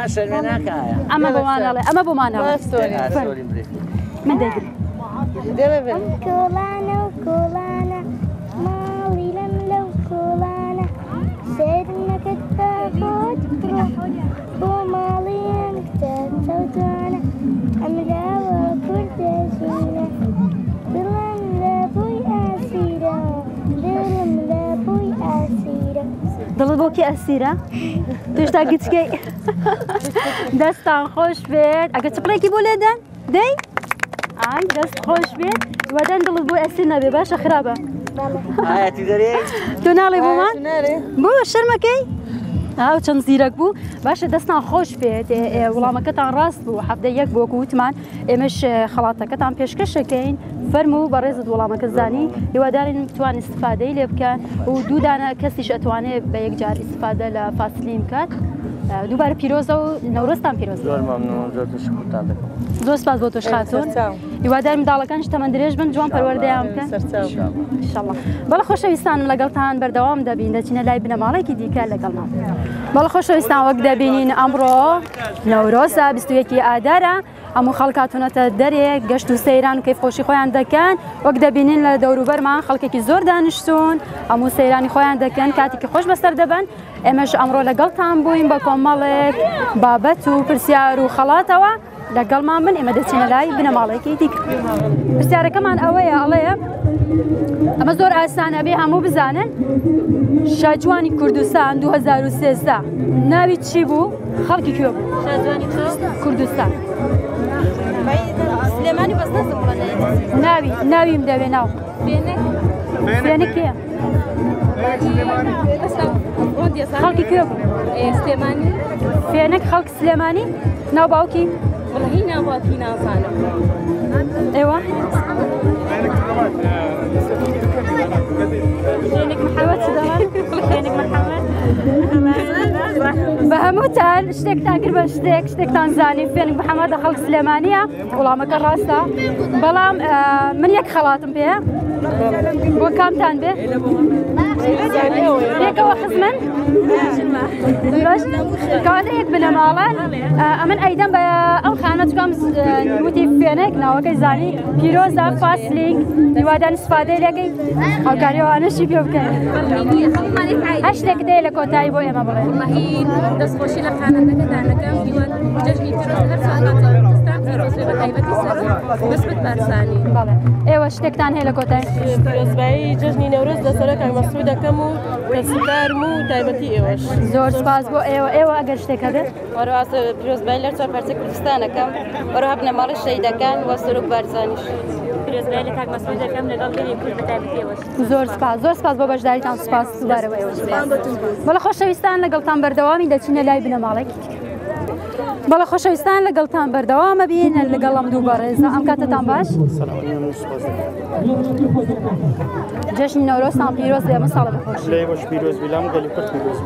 ئەمە بۆمانەڵێ ئەمە بۆمانەوە من دەگرم کۆڵانە و کۆڵانە ماڵی لەم لەو کۆڵانە سێرنەکەت بە خۆت بڕۆ بۆ ماڵیان کتە چەوتوانە ئەمراوە کوردەژینە دڵم لە بۆی ئاسیرە دڵم لە بۆی ئاسیرە دڵت بۆکی ئەسیرە توشتا گچکەی دەستان خۆش بێت ئەگە چپڵێکی بۆ لێدەن دەی ئای دەست خۆش بێت وەدەن دڵت بۆ ئەسیر نەبێ باشە خراپە تۆ ناڵێ بۆمان بۆ شەرمەکەی ئاو چەند زیرەک بوو باشە دەستان خۆش بێت وەڵامەکەتان ڕاست بوو هەفتە یەک بۆ گوتمان ئێمەش خەڵاتەکەتان پێشکەشەکەین فەرمو و بەڕێزت وەڵامەکە زانی هیوادارین بتوان استفادەی لێ بکەن و دوودانە کەسیش ئەتوانێت بە یەکجار استفادە لە فاسلین بکات دووبارە پیرۆزە و نەورۆستان پیرۆز زۆر سپاس بۆ تۆش خاتون هیوادار منداڵەکانش تەمەند درێژ بن جوان پەروەردەیان بکەن ئینشاءڵڵا بەڵە خۆشەویستانم لەگەڵتان بەردەوام دەبین دەچینە لای بنەماڵێکی دیکە لەگەڵمان بەڵە خۆشەویستان وەک دەبینین ئەمڕۆ نەورۆسە 21 ئادارە هەموو خەڵکاتونەتە دەرێک گەشت و سەیران و کەیفخۆشی خۆیان دەکەن وەک دەبینین لە دەوروبەرمان خەڵکێکی زۆر دانیشتون هەموو سەیرانی خۆیان دەکەن کاتێکی خۆش بەسەر دەبن ئێمەش ئەمڕۆ لەگەڵتان بووین بە کۆمەڵێک بابەت و پرسیار و خەڵاتەوە لەگەڵمان من ئێمە دەچینە لای بنەماڵێکی دیکە پرسیارەکەمان ئەوەیە ئەڵەیە ئەمە زۆر ئاسانە بێ هەموو بزانن شاجوانی کوردستان 2013 ناوی چی بوو خەڵکی کوێ بوو شاجوانی کوردستان سلێمانی بەس ناویم دەوێ ناو فێنێک کێ خەڵکی کوێ بوو سلێمانی فێنێک خەڵک سلێمانی ناو باوکی والله ناو باوکی نازانم ئێوە فێنێک محەمەد چ دەڵێن فێنێک محەمەد بە هەمووتان شتێکتان کرد بە شتێکتان زانی فێنێک محەمەد خەڵک سلێمانیە وەڵامەکە ڕاستە بەڵام من یەک خەڵاتم پێ بۆ کامتان بێ پێکەوە خزمن کاتە یەک بنەماڵان ئەمن ئەیدەم بە ئەم خانمە چکەم وتی فێنێک ناوەکەی زانی پیرۆزە فاسلینگ هیوادان استفادەی لەگەی هاوکاریەوانەشی پێ بکەن هەر شتێک دەیە لە کۆتایی بۆ ئێمە بڵێ دەستخۆشی لە خانەکەدانەکەم دیوان جەژنی پیرۆز هەر ساڵات پیرۆز بە تایبەتی سەر بەسمت بارسانی بەڵێ ئێوە شتێکتان هەیە لە کۆتایی پیرۆزبایی جەژنی نەورۆز لەسەر کاک مەسعود دەکەم و دەستکارم و تایبەتی ئێوەش زۆر سپاس بۆ ئێوە ئەگەر شتێک هەبێت وەرواسە پیرۆزبایی لەر چوار پەرچە کوردستانەکەم وەروها بنەماڵی شەیدەکان وە سەرۆک بارزانیش پیرۆزبایی لە کاک مەسعود دەکەم لەگەڵ لێری کورد بە تایبەتی ئێوەش زۆر سپاس بۆ بەشداریتان سپاس دووبارەوە ئێوە بەڵە خۆشەویستان لەگەڵتان بەردەوامی دەچینە لای بنەماڵێکی بەڵە خۆشەویستان لەگەڵتان بەردەوامە بین لەگەڵ ئەم دوو بەڕێزە ئەم کاتتان باش جەژنی نەورۆستان پیرۆز لێمە ساڵە بەخۆش لێوەش پیرۆز بیلام گەلی کورد پیرۆز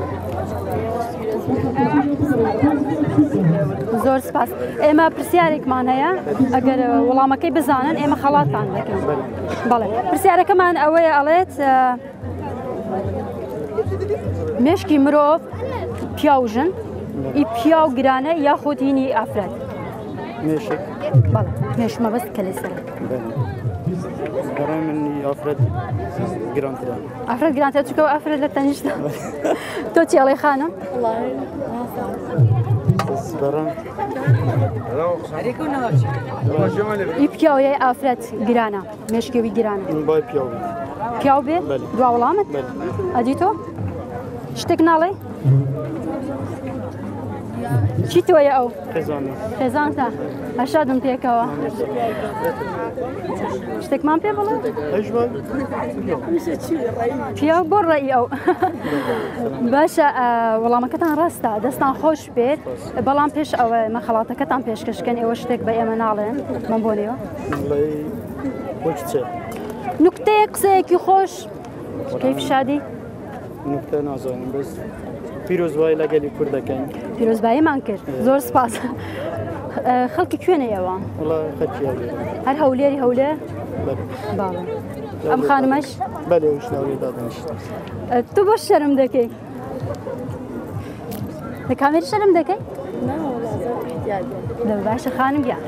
زۆر سپاس ئێمە پرسیارێکمان هەیە ئەگەر وەڵامەکەی بزانن ئێمە خەڵاتان دەکەین بەڵێ پرسیارەکەمان ئەوەیە ئەڵێت مێشکی مرۆڤ پیاوژن ئی پیاو گرانە یاخود هینی ئافرەت مێشک بەڵێ مێش مەبەست کە لەسەر بەڕای من ئافرەت گرانترە ئافرەت گرانترە چونکە ئافرەت لە تەنیشتە تۆ چی ئەڵێ خانم ئی پیاوەیە ئافرەت گرانە مێشکێوی گرانە پیاو بێ دوا وەڵامت ئەدی تۆ شتێک ناڵێ چی تۆیە ئەو خێزانتە هەشادم پێکەوە شتێکمان پێ بڵێ پیاو بۆ ڕێی ئەو باشە وەڵامەکەتان ڕاستە دەستان خۆش بێت بەڵام پێش ئەوە مەخەڵاتەکەتان پێشکەشکەن ئێوە شتێک بە ئێمە ناڵێن من بۆ نێوە نوکتەیە قسەیەکی خۆش کەیف شادی نوکتە نازانم بەس پیرۆزبایی لەگەلی کوورد دەکەین پیرۆزباییمان کرد زۆر سپاس خەڵکی کوێنە ئێوە هەر هەولێری هەولێ باڵێ ئەم خانمەش تو بۆ شەرم دەکەی لە کامێری شەرم دەکەی باشە خانم گیان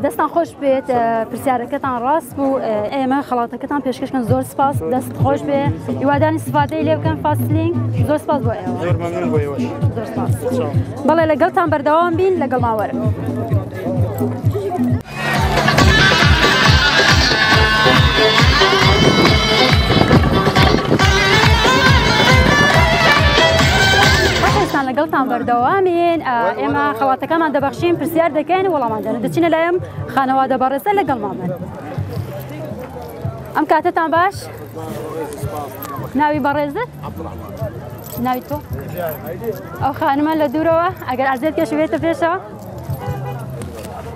دەستان خۆش بێت پرسیارەکەتان ڕاست بوو ئێمە خەڵاتەکەتان پێشکەشکن زۆر سپاس دەست خۆش بێ هیوادانی استفادەی لێ بکەن فاسلینگ زۆر سپاس بۆ ئێوە زۆر سپاس بەڵێ لەگەڵتان بەردەوام بین لەگەڵ ماوەرە لەگەڵتان بەردەوامین ئێمە خەڵاتەکەمان دەبەخشین پرسیار دەکەین وەڵامان دەن دەچینە لایەم خانەوادە بەڕێزە لەگەڵمامن ئەم کاتتان باش ناوی بەڕێزت ناوی تۆ؟ ئەو خانمە لە دوورەوە ئەگەر ئازێت کێش بێتە پێشەوە؟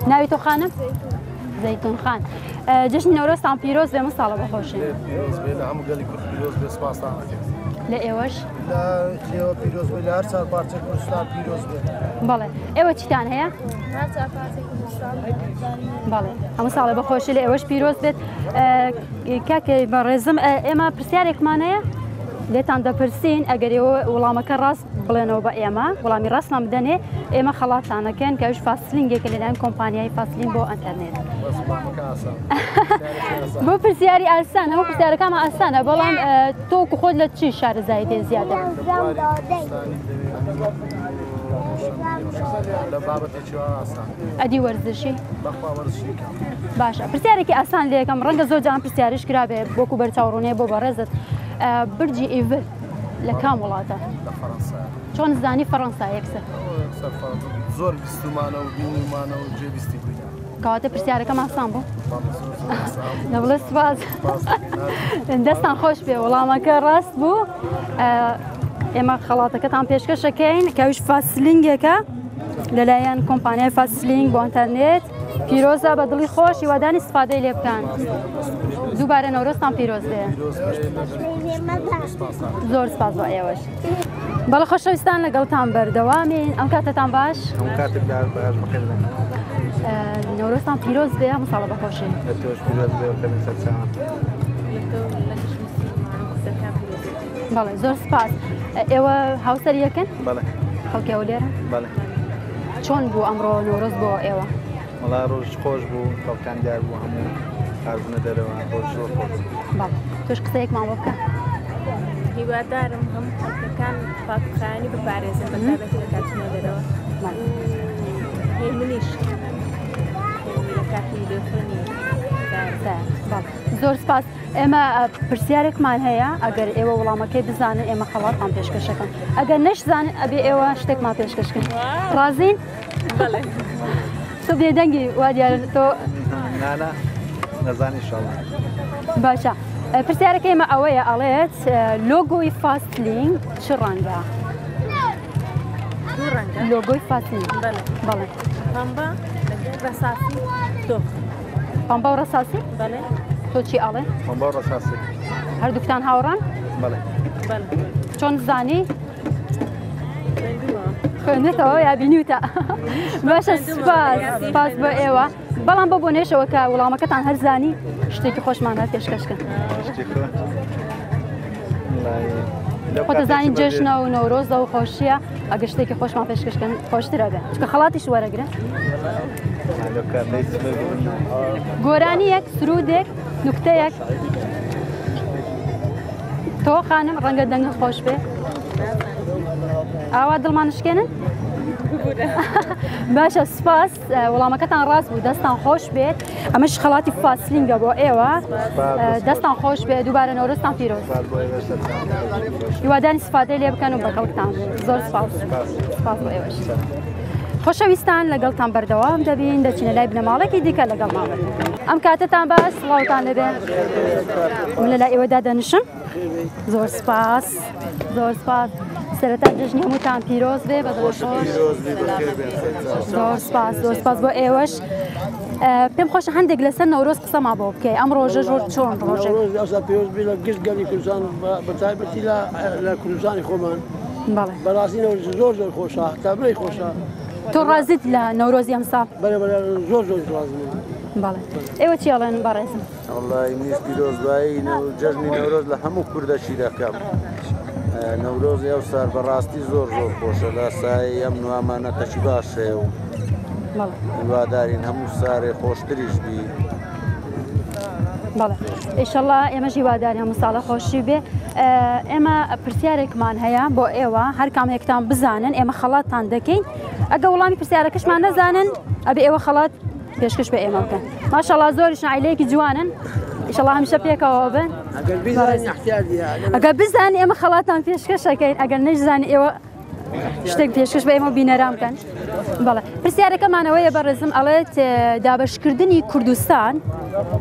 ناوی تۆ خانم؟ زەیتون خان. جژنی نەورۆزتان پیرۆز بێ مەساڵە بەخۆشی. لە هەموو گەلی کورد پیرۆز بێ سپاسان دەکەین. لە ئێوەش؟ لە ئێوە پیرۆز بێ لە هەر چار پارچەی کوردستان پیرۆز بێ. بەڵێ. ئێوە چیتان هەیە؟ بەڵێ. هەموو ساڵە بەخۆشی لە ئێوەش پیرۆز بێت. کاکەی بەڕێزم ئێمە پرسیارێکمان هەیە؟ لێتان دەپرسین ئەگەر ئێوە وەڵامەکە ڕاست بڵێنەوە بە ئێمە وەڵامی ڕاستمان بدەنێ ئێمە خەڵاتانەکەن کە ئەوش فاسلینگێکە لەلایەن کۆمپانیای فاسلین بۆ ئەنتەرنێت. بۆ پرسیاری ئاسان هەموو پرسیارەکانمان ئاسانە بەڵام تۆکو خۆت لە چی شارەزایی دێ زیادە؟ ئەدی وەرزشی؟ باشە پرسیارێکی ئاسان لێ یەکەم ڕەنگە زۆر جان پرسیارش کرابێ بۆکو بەرچاوڕوونێ بۆ بەڕێزت برجی ئیڤل لە کام وڵاتە؟ چۆن زانی فەڕەنسا یەکسەر؟ زۆر بیستمانە و بینیمانە و جێویستی بووین. کەواتە پرسیارەکەم ئاسان بوو؟ لە بڵێ سوپاس دەستان خۆش بێ وەڵامەکە ڕاست بوو ئێمە خەڵاتەکەتان پێشکەشەکەین کەویش فاسلینگێکە لەلایەن کۆمپانیای فاسلینگ بۆ ئینتەرنێت پیرۆزە بە دڵی خۆش هیوادانی استفادەی لێ بکەن دووبارە نەورۆزتان پیرۆز بێ زۆر سپاس بۆ ئێوەش بەڵێ خۆشەویستان لەگەڵتان بەردەوامین ئەم کاتتان باش نەورۆزتان پیرۆز بێ هەموو ساڵە بەخۆشی بەڵێ زۆر سپاس ئێوە هاوسەری یەکن؟ خەڵکی ئەو لێرە؟ چۆن بوو ئەمڕۆ نەورۆز بۆ ئێوە؟ وڵا ڕۆژ خۆش بوو خەڵکان دیار بوو هەموو هاژنە دەرەوە ڕۆژ زۆر خۆش توش قسەیەکمان بۆ بکە هیوادارم هەموو خەڵکەکان پاکخایانی بپارێزن بەتابەتی لە کاتژمێ دەرەوە هێ منیش لە کاتی دەفرنی زۆر سپاس ئێمە پرسیارێکمان هەیە ئەگەر ئێوە وەڵامەکەی بزانن ئێمە خەڵاتان پێشکەشەکەن ئەگەر نەشزانن ئەبێ ئێوە شتێکمان پێشکەشکن ڕازین؟ تۆ بێدەنگی وا دیارە تۆ نەزانی ئینشاڵڵا باشە پرسیارەکەی ئێمە ئەوەیە ئەڵێت لۆگۆی فاستلینگ چ ڕەنگە؟ لۆگۆی فاستلینگ بەڵێ پەمبە ڕەساسی تۆ پەمبە و ڕەساسی؟ بەڵێ تۆ چی ئەڵێ؟ پەمبە و ڕەساسی هەردووکتان هاوڕان؟ بەڵێ چۆن زانی؟ خوێنێتەوە یا بینیوتە باشە سپاس بۆ ئێوە بەڵام بە بۆ نێشەوە کە وەڵامەکەتان هەرزانی شتێکی خۆشمان هەر پێشکەشکن خۆ دەزانین جێژنە و نەورۆزە و خۆشیە ئەگەر شتێکی خۆشمان پێشکەشکن خۆشترە بێ چکە خەڵاتیش وەرەگرن گۆرانیەک سرودێک نوکتەیەک تۆ خانم ڕەنگە دەنگت خۆش بێ ئاوا دڵمانشکێنن؟ باشە سپاس وەڵامەکەتان ڕاست بوو دەستان خۆش بێت ئەمەش خەڵاتی فاسلینگە بۆ ئێوە دەستان خۆش بێت دووبارە نەورۆزتان پیرۆز هیوادانی استفادەی لێ بکەن و بە کەڵکتان زۆر سپاس بۆ ئێوەش خۆشەویستان لەگەڵتان بەردەوام دەبین دەچینە لای بنەماڵێکی دیکە لەگەڵمان ئەم کاتتان باش سڵاوتان لەبێ من لەلای ئێوەدا دەنشم زۆر سپاس زۆر سپاس سەرەتا جژنی هەمووتان پیرۆز بێ بە دڵخۆش زۆر سپاس بۆ ئێوەش پێم خۆشە هەندێک لەسەر نەورۆز قسەما بۆ بکەی ئەم ڕۆژە زۆر چۆن ڕۆژێک پیرۆز بێ لە گشت گەلی کوردستان بەتایبەتی لە کوردستانی خۆمان بەڕاستی نەورۆز زۆر زۆر خۆشە تا بڵێ خۆشە تۆ ڕازیت لە نەورۆزی ئەمساڵ زۆر زۆر ڕازم بەڵێ ئێوە چی ئەڵێن بەڕێزم وەڵڵی منیش پیرۆزبایی جەژنی نەورۆز لە هەموو کوردەشی دەکەم نەورۆز ئەو سار بەڕاستی زۆر زۆر خۆشە لە سای ئەم نوامانەتەشی باشێ و هیوادارین هەموو سارێ خۆشتریش بی بەڵێ ئیشەڵڵا ئێمەش هیواداری هەموو ساڵە خۆشی بێ ئێمە پرسیارێکمان هەیە بۆ ئێوە هەر کامێکتان بزانن ئێمە خەڵاتتان دەکەین ئەگە وەڵامی پرسیارەکەشمان نەزانن ئەبێ ئێوە خەڵات پێشکەش بە ئێمە بکەن ماشەڵڵا زۆریش عیلەیەکی جوانن ئیشەڵڵا هەمیشە پێکەوە بن ئەگەر بزانین ئێمە خەڵاتان پێشکەشەکەین ئەگەر نەیزانین ئێوە شتێک پێشکەش بە ئێمە بینەران بکەن بەڵێ پرسیارەکەمانەوەیە بەڕێزم ئەڵێت دابەشکردنی کوردستان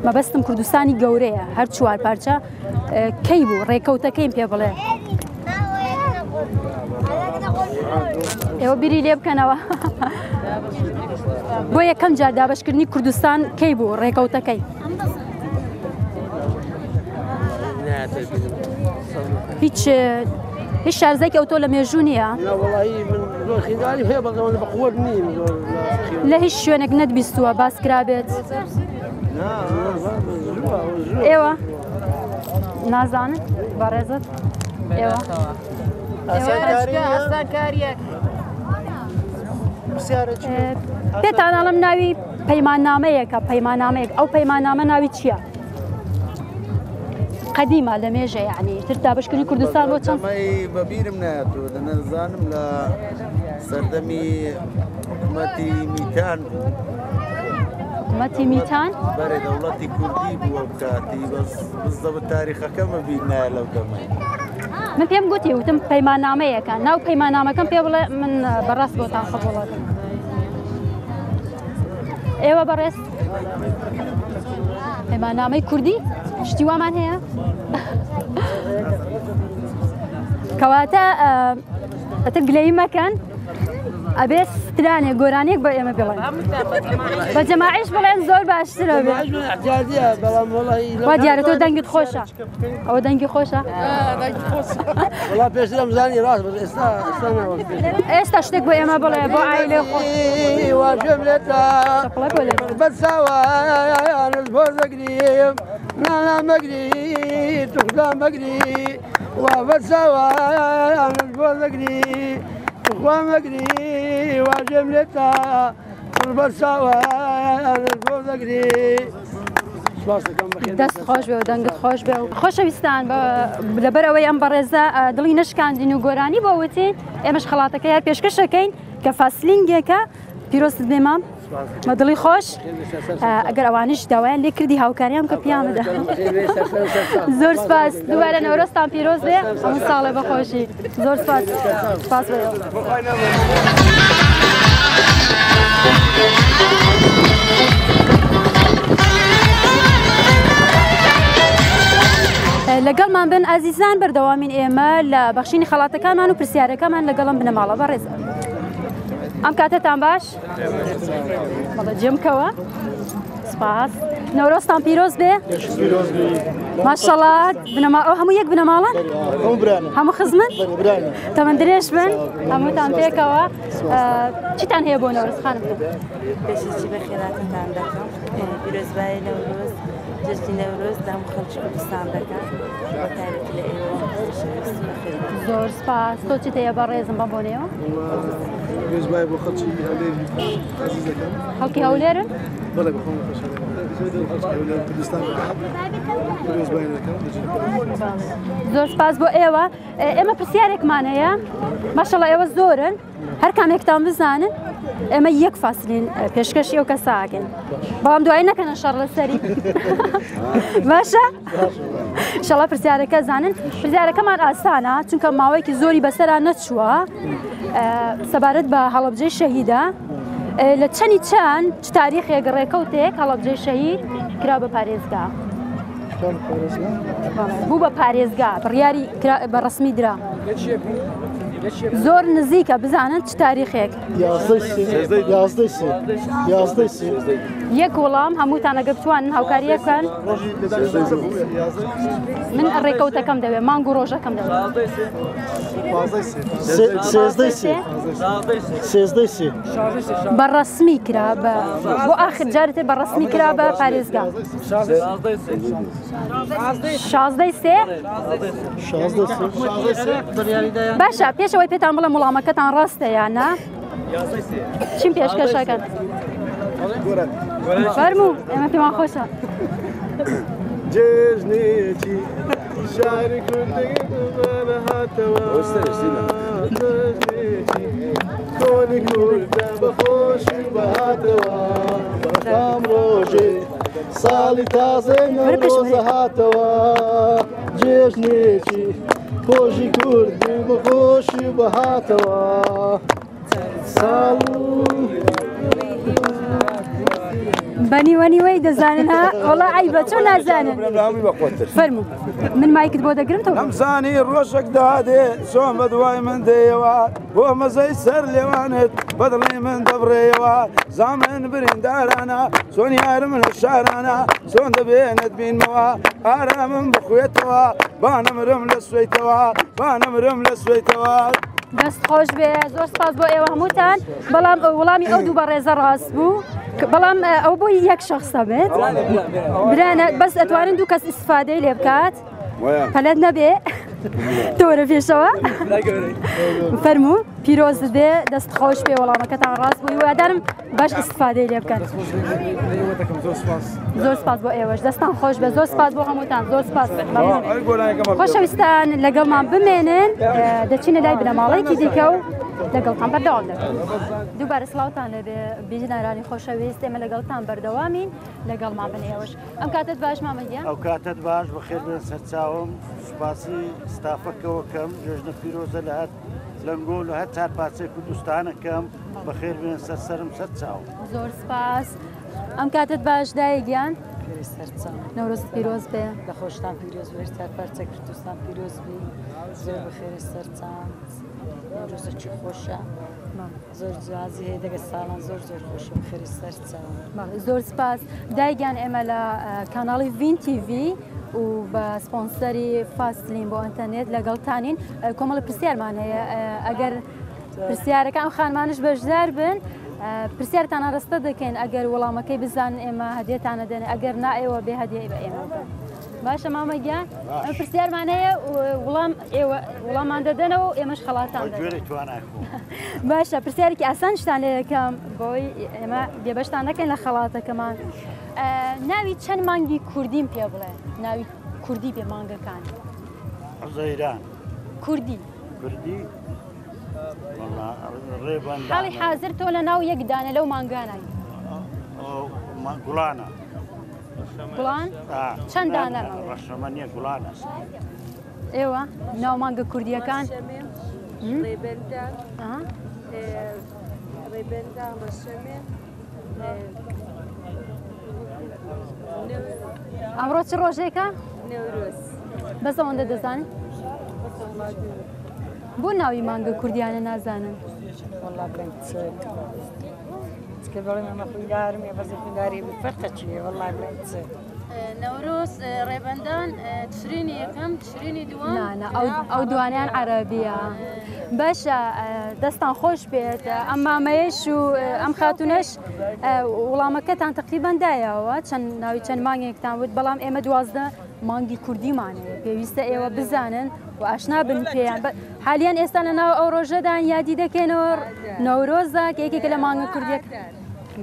مەبەستم کوردستانی گەورەیە هەر چوار پارچە کەی بوو ڕێکەوتەکەیم پێ بڵێ ئێوە بیری لێ بکەنەوە بۆ یەکەم جار دابەشکردنی کوردستان کەی بوو ڕێکەوتەکەی هیچ شارزێکی ئەوتۆ لە مێژوو نییە لە هیچ شوێنێک نەتبیستووە باس کرابێت ئێوە نازانن بەڕێزت ئێوە پێتان ئەڵم ناوی پەیماننامەیەکە پەیماننامەیەک ئەو پەیماننامە ناوی چییە؟ قدیمە لە مێژە یعنی تر دابشکردنی کوردستان بۆ چەند بەبیرم نایەتەوە دەنەزانم لە سەردەمی حکومەتی میتان بوو حکومەتی میتان بەرێ دەوڵەتی کوردی بووە بکاتی بەزدەبە تاریخەکەمە بیر نایە لەو دەمەی من پێم گوتی وتم پەیماننامەیەکە ناو پەیماننامەکەم پێ بڵێ من بەڕاست بۆتان قبوڵەکەم ئێوە بەڕێز پەیماننامەی کوردی شتی وامان هەیە کەواتە ئەتر گلەیی مەکەن ئەبێ سترانێک گۆرانێک بە ئێمە بڵێن بە جەماعیش بڵێن زۆر باشترە وا دیارە تۆ دەنگت خۆشە ئەوە دەنگی خۆشە پێشترم زانی ڕاست ئێستا شتێک بۆ ئێمە بڵێ بۆ ئایلێ واژێم لێتە بەرساوانت بۆ دەگریم نانا مەگری توخدا مەگری وا بەرساوانت بۆ دەگری توخوا مەگری واژێم لێتە بەرساوانت بۆ دەگری دەست خۆش بێ و دەنگت خۆش بێ و خۆشەویستان لەبەر ئەوەی ئەم بەڕێزە دڵی نشکاندین و گۆرانی بۆ وتین ئێمەش خەڵاتەکە یار پێشکەشەکەین کە فاسلینگێکە پیرۆست بێمام مە دڵی خۆش ئەگەر ئەوانش داوایان لێ کردی هاوکاریان کە پیامەدا زۆر سپاس دووبارە نەورۆستان پیرۆز بێ هەموو ساڵێ بەخۆشی زۆر سپاس سپاس بێ لەگەڵمان بن ئازیزان بەردەوامین ئێمە لە بەخشینی خەڵاتەکانمان و پرسیارەکەمان لەگەڵم بنەماڵە بەڕێز ئەم کاتتان باش بەڵە جێمکەوە سپاس نەورۆستان پیرۆز بێ ماشەڵڵا ئەو هەموو یەک بنەماڵن هەموو خزمن تەمەن درێژ بن هەمووتان پێکەوە چیتان هەیە بۆ نەورۆز خانم پێشی بە خێراتتان دەکەم پیرۆزبایی نەورۆز جژنی نەورۆز دام خەڵکی کوردستان دەکەم بە تایبەتی لە ئێوە زۆر سپاس تۆ چیت هەیە بەڕێزم بە بۆنێەوە پێشبای بۆ خەڵکی هەولێری عەزیز دەکەم خەڵکی هەولێرن بەڵێ بەخۆم کوردستان زۆر سپاس بۆ ئێوە ئێمە پرسیارێکمان هەیە ماشەڵڵا ئێوە زۆرن هەر کامێکتان بزانن ئێمە یەک فاسلین پێشکەشی ئەو کەساکەن بەڵام دوای نەکەنە شەڕ لەسەری باشە ئینشەڵڵا پرسیارەکە زانن پرسیارەکەمان ئاسانە چونکە ماوەیەکی زۆری بەسەرا نەچووە سەبارەت بە هەڵەبجەی شەهیدە لە چەندی چەند چ تاریخێک ڕێکەوتێک هەڵەبجەی شەهید کرا بە پارێزگا بوو بە پارێزگا بڕیاری بە ڕسمی درا زۆر نزیکە بزانن چ تاریخێک یەک وەڵام هەمووتان ئەگەر بتوانن هاوکاریەکەن من ڕێکەوتەکەم دەوێت مانگ و ڕۆژەکەم دەوێت بە ڕسمی کرا بۆ ئاخر جارێتێ بە ڕسمی کرا بە پارێزگا 16 باشە پێشەوەی پێتان بڵێ وەڵامەکەتان ڕاستە یانە چیم پێشکەشەکەن فەرموو ئێمە پێمان خۆشە جێژنێکی شاری کوردەکە هاتەوە تۆنی کوردە بەخۆشی بەهاتەوە بەخام ڕۆژێ ساڵی تازەی نەورۆزە هاتەوە جێژنێکی خۆشی کوردی بەخۆشی بەهاتەوە ساڵ بني وني ويدا زانها والله عيبة شو نازانن فرمو من ما يكتبوا ده قرمتوا لمساني الروشك دادي سوم بدواي من ديوا وما زي سر لوانت بدلي من دبريوا زامن برين دارانا سون يارم الشارنا سون دبينت بين موا ارام بخويتوا بانا مرم لسويتوا بانا مرم لسويتوا دەست خۆش بێ زۆر سپاس بۆ ئێوە هەمووتان بەڵام وەڵامی ئەو دوو بە ڕێزە ڕاست بوو بەڵام ئەو بۆ یەک شەخصە بێت برانە بەس ئەتوانن دوو کەس ئیسفادەی لێ بکات پەلەت نەبێ تۆرە پێشەوە فەرموو پیرۆز دێ دەست خۆش پێ وەڵامەکەتان ڕاست بووی وادارم باش ئیسفادەی لێ بکەن زۆر سپاس بۆ ئێوەش دەستان خۆش بێ زۆر سپاس بۆ هەمووتان زۆر سپاس خۆشەویستان لەگەڵمان بمێنن دەچینە لای بنەماڵەیەکی دیکە و لەگەڵتان بەردەوام دەکەن دووبارە سڵاوتان لەبێ بینەرانی خۆشەویست ئێمە لەگەڵتان بەردەوامین لەگەڵمان بن ئێوەش ئەم کاتت باش مامەگیان ئەو کاتت باش بەخێر بێن سەرچاوم سوپاسی ستافەکەوە کەم ژێژنە پیرۆزە لە هەر لەنگۆل و هەر چار پارچەی کوردستانەکەم بەخێر بێن سەرسەرم سەرچاو زۆر سپاس ئەم کاتت باش دایگیان نەورۆز پیرۆز بێ لە خۆشتان پیرۆز بێ چار پارچە کوردستان پیرۆز بی زۆر بەخێری سەرچاو نەورۆزێکی خۆشە زۆر جوازی هەیە دەگە ساڵان زۆر زۆر خۆشە بەخێری سەرچاو زۆر سپاس دایگیان ئێمە لە کاناڵی ڤین تیڤی و بە سپۆنسەری فاستلین بۆ ئینتەرنێت لەگەڵتانین کۆمەڵی پرسیارمان هەیە ئەگەر پرسیارەکان خانمانش بەشدار بن پرسیارتان هەڕستە دەکەین ئەگەر وەڵامەکەی بزانن ئێمە هەدیەتانە دێن ئەگەر نا ئێوە بێ هەدیە بە ئێمە باشە مامەگیان ئەم پرسیارمان هەیە وەڵام ئێوە وەڵاممان دەدەنەوە و ئێمەش خەڵاتان باشە پرسیارێکی ئاسان شتان لێ یەکەم بۆی ئێمە بێبەشتان دەکەین لە خەڵاتەکەمان ناوی چەند مانگی کوردیم پێ بڵێ ناوی کوردی بێ مانگەکان عوزەیران کوردی کوردی حاڵی حازر تۆ لە ناو یەک دانە لەو مانگانای گوڵانە گوڵان چەند دانە ڕەشەمەنیە گوڵانە ئێوە ناو مانگە کوردیەکان ڕێبەندان ڕێبەندان ڕەشەمێ ئەمڕۆ چ ڕۆژێکە؟ نەورۆز بەس ئەوەندە دەزانن؟ بۆ ناوی مانگە کوردیانە نازانن؟ والله بڵێم چکە بەڵێ ئەمە خوێندارم ێ بەزە خوێنداری فەرقە چییە والله بڵێم چ نەورۆز ڕێبەندان تشرینی یەکەم تشرینی دووەم ئەو دوانیان عەرەبیە باشە دەستان خۆش بێت ئەم مامەیەش و ئەم خاتونەش وەڵامەکەتان تقریبان دایەوە چەند ناوی چەند مانگێکتان وت بەڵام ئێمە 12 مانگی کوردیمانەیە پێویستە ئێوە بزانن و ئاشنا بن پێیان حالیان ئێستا لە ناو ئەو ڕۆژەدان یادی دەکەنەوە نەورۆزە کە یەکێکە لە مانگە کوردیەک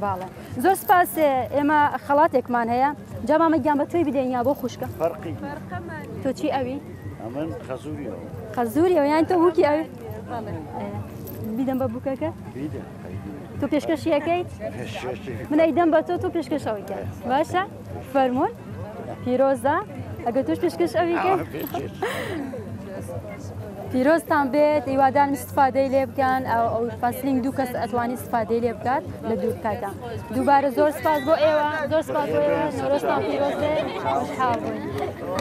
باڵێ زۆر سپاس ئێمە خەڵاتێکمان هەیە جا مامەگیان بە تۆی بدەین یا بۆ خوشکە تۆ چی ئەوی؟ ئەمن خەزوریەوە خەزوریەوە یان تۆ بووکی ئەوی؟ بیدەم بە بووکەکە؟ تۆ پێشکەشیەکەیت؟ من ئەیدەم بە تۆ پێشکەشەوەی کرد باشە؟ فەرموون پیرۆزە ئەگەر توش پێشکەش ئەوی کرد؟ پیرۆزتان بێت هیوادارم استفادەی لێ بکەن ئەو فاسلینگ دوو کەس ئەتوانی استفادەی لێ بکات لە دوور کاتان دووبارە زۆر سپاس بۆ ئێوە زۆر سپاس بۆ ئێوە نەورۆزتان پیرۆز بێ خوشحاڵ بووین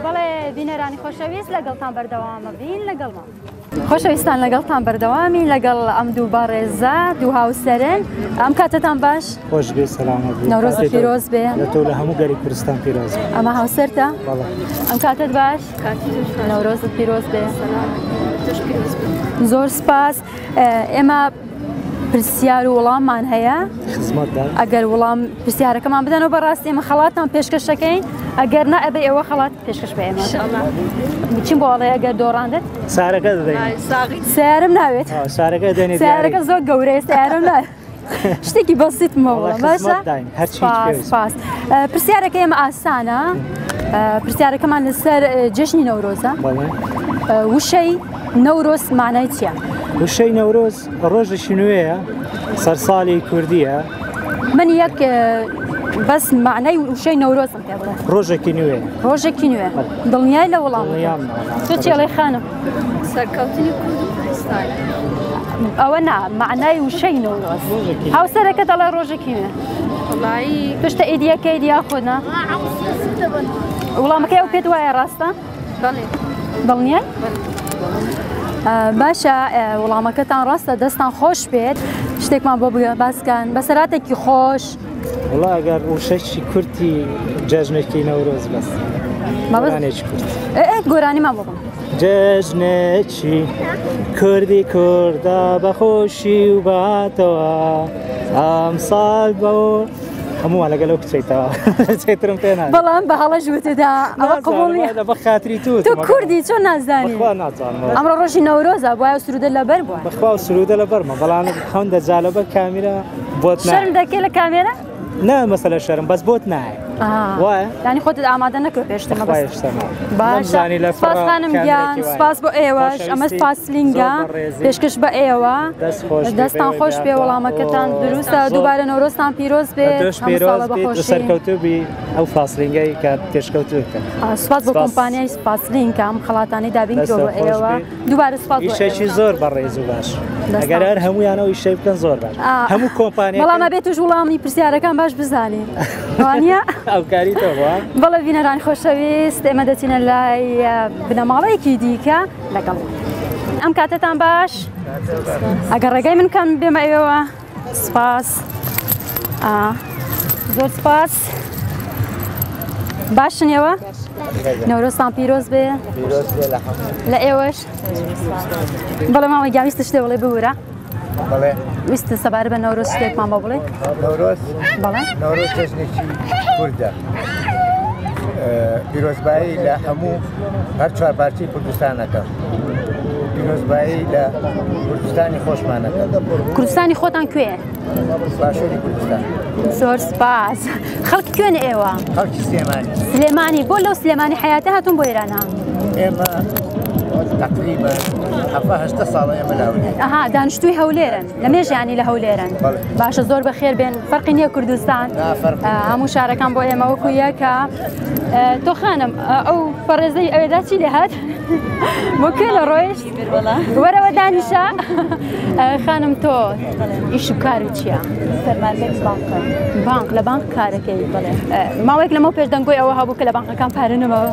بەڵێ بینەرانی خۆشەویست لەگەڵتان بەردەوامە بین لەگەڵمان خۆشەویستان لەگەڵتان بەردەوامی لەگەڵ ئەم دوو باڕێزە دوو هاوسەرن ئەم کاتتان باش خۆش بێ سەلامەت نەورۆز پیرۆز بێ لە تۆ لە هەموو گەری کوردستان پیرۆز ئەمە هاوسەرتە ئەم کاتت باش نەورۆزت پیرۆز بێ زۆر سپاس ئێمە پرسیار و وەڵاممان هەیە ئەگەر وەڵام پرسیارەکەمان بدەنەوە بەڕاستی ئێمە خەڵاتان پێشکەشەکەین ئەگەر نە ئەبێ ئێوە خەڵات پێشکەش بە ئێمە بچین بۆ ئەڵێ ئەگەر دۆڕاندت سارەکە دەدەین سیارم ناوێت سیارەکە زۆر گەورەیە سیارم ناوێت شتێکی بەسیتمە وڵە باشە سپاس پرسیارەکە ئێمە ئاسانە پرسیارەکەمان لەسەر جەژنی نەورۆزە وشەی نەورۆز مانای چییە؟ وشەی نەورۆز ڕۆژێکی نوێیە سەرساڵی کوردیە من یەک بس معنای وشەی نەورۆزم پێ بڵێ. ڕۆژێکی نوێ. ڕۆژێکی نوێ. دڵنیای لە وەڵام. تۆ چێڵێ خانم؟ سەرکەوتنی کورد و کوردستان. ئەوە نا معنای وشەی نەورۆز. هاوسەرەکە دەڵێ ڕۆژێکی نوێ. وڵایی توشتە ئیدیەکە ئیدیا خۆنا. وڵامەکەی ئەو پێت وایە ڕاستە؟ بەڵێ. دڵنیای؟ باشە وەڵامەکەتان ڕاستە دەستان خۆش بێت شتێکمان بۆ باسکەن بەسەراتێکی خۆش. وڵا ئەگەر وشەی کورتی جەژنێکی نەورۆز بەس. گۆرانێکی کورت. گۆرانیمان بۆ بڵم. جەژنێکی کوردی کووردا بەخۆشی و باتەوە ئەمساڵ بەوە هەمووان لەگەلەوە کچیتەوە چێترم پێ ناکەم. بەڵام بە هەڵە ژووتدا ئەوە قبوڵ نییە. بە خاتری تو کوردی چۆن نازانی؟ بەخوا نازانم. ئەمڕۆ ڕۆژی نەورۆزە بۆیە سرودە لەبەر بووە. بەخوا سرودە لەبەرمە بەڵام هەندە جالەبە کامیرە بۆت نایە. شەرم دەکەی لە کامێرە؟ نا مەسەلە شەرم بەس بۆت نایە. وایە؟ یعنی خۆتت ئامادە نەکرد پێشتەمە بەس. باشە. سپاس خانم گیان سپاس بۆ ئێوەش ئەمە فاسلینگە پێشکەش بە ئێوە دەستان خۆش پێ وەڵامەکەتان دروستە دووبارە نەورۆزتان پیرۆز بێت هەموو بەخۆشی سەرکەوتوبی ئەو فاسلینگەی کە پێشکەوتوکە. سپاس بۆ کۆمپانیای فاسلینگ ئەم خەڵاتانی دابینکرۆ بۆ ئێوە دووبارە سپاس بۆ ئیشێکی زۆر بەڕێز و باش. ئەگەر هەر هەموویانەوە ئیشەی بکەن زۆر باش. هەموو کۆمپانیا بەڵام ئەبێت توش وڵامی پرسیارەکان باش بزانین. وانە؟ ئەو کاریتەوە. بەڵێ بینەران خۆشەویست ئێمە دەچینە لای بنەماڵەیەکی دیکە لەگەڵ ئەم کاتتان باش ئەگەر ڕێگای من کەم بێمە ئێوە سپاس زۆر سپاس باشنەوە نەورۆزتان پیرۆز بێ لە ئێوەش بەڵێ ماوەی گیاویستە شتێ بڵێ ببوورە ویستە سەبارە بە نەورۆز شتێکمان بۆ بڵێ نەورۆز بەڵێ نەورۆز جەژنێکی کوردە پیرۆزبایی لە هەموو هەر چوارپارچەی کوردستانەکە پیرۆزبایی لە کوردستانی خۆشمانەکە کوردستانی خۆتان کوێ؟ باشووری کوردستان زۆر سپاس خەڵکی کوێن ئێوە؟ خەڵکی سلێمانی سلێمانی بۆ لەو سلێمانی حیاتە هاتوون بۆ ئێرانە؟ ئێمە تقریبا هەفتا هەشتا ساڵە ئێمە لە هەولێرن. ئەها دانیشتووی هەولێرن لە مێژیانی لە هەولێرن. باشە زۆر بەخێر بێن فەرقی نییە کوردستان هەموو شارەکان بۆ ئێمە وەکو یەکە. تۆ خانم ئەو پەڕێزەی ئەوێدا چی لێ هات؟ بۆ کوێ لە ڕۆیشت؟ وەرەوە دانیشە خانم تۆ ئیش و کار و چییە؟ فەرمانبەری بانکە. بانک لە بانک کارەکەی بڵێ ماوەیەک لەمە پێشدەنگۆی ئەوە هەبوو کە لە بانکەکان پارە نەمەوە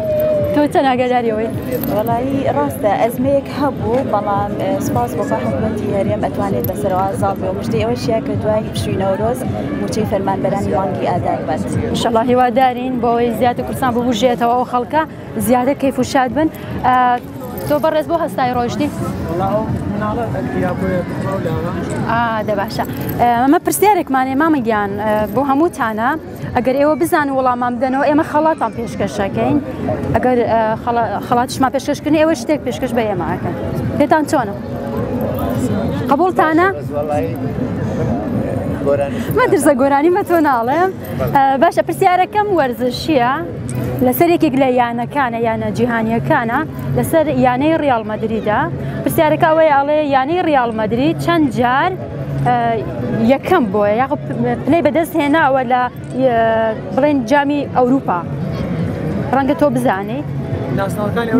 تۆ چەند ئاگاداریەوەی؟ وەڵایی ڕاستە ئەزمەیەک هەبوو بەڵام سپاس بۆ حکوومەتی هەرێم ئەتوانێت بەسەرەوە ئازاد بێ و مشتی ئەوەشیە کە دوای پشووی نەورۆز موچەی فەرمانبەرانی بانکی ئادار بێت. ئینشەڵڵا هیوادارین بۆەوەی زیاتر کوردستان ببوژێتەوە ئەو خەڵکە زیاتر کەیف و شاد بن. تۆ بەڕێز بۆ هەستای ڕۆژتی؟ دە باشە ئەمە پرسیارێکمانێ مامەگیان بۆ هەمووتانە ئەگەر ئێوە بزانن وەڵامان بدەنەوە ئێمە خەڵاتان پێشکەشەکەین ئەگەر خەڵاتیشمان پێشکەشکردن ئێوە شتێک پێشکەش بە ئێمەکەن پێتان چۆنە؟ قبولتانە؟ مەدرسە گۆرانی بە تۆ ناڵێم باشە پرسیارەکەم وەرزشیە لەسەر یەکێک لە یانەکانە یانە جیهانیەکانە لەسەر یانەی ڕیاڵ مەدریدە پرسیارەکە ئەوەی ئاڵێ یانەی ڕیاڵ مەدرید چەند جار یەکەم بۆیە یا پلەی بەدەست هێناوە لە بڵێن جامی ئەوروپا ڕەنگە تۆ بزانی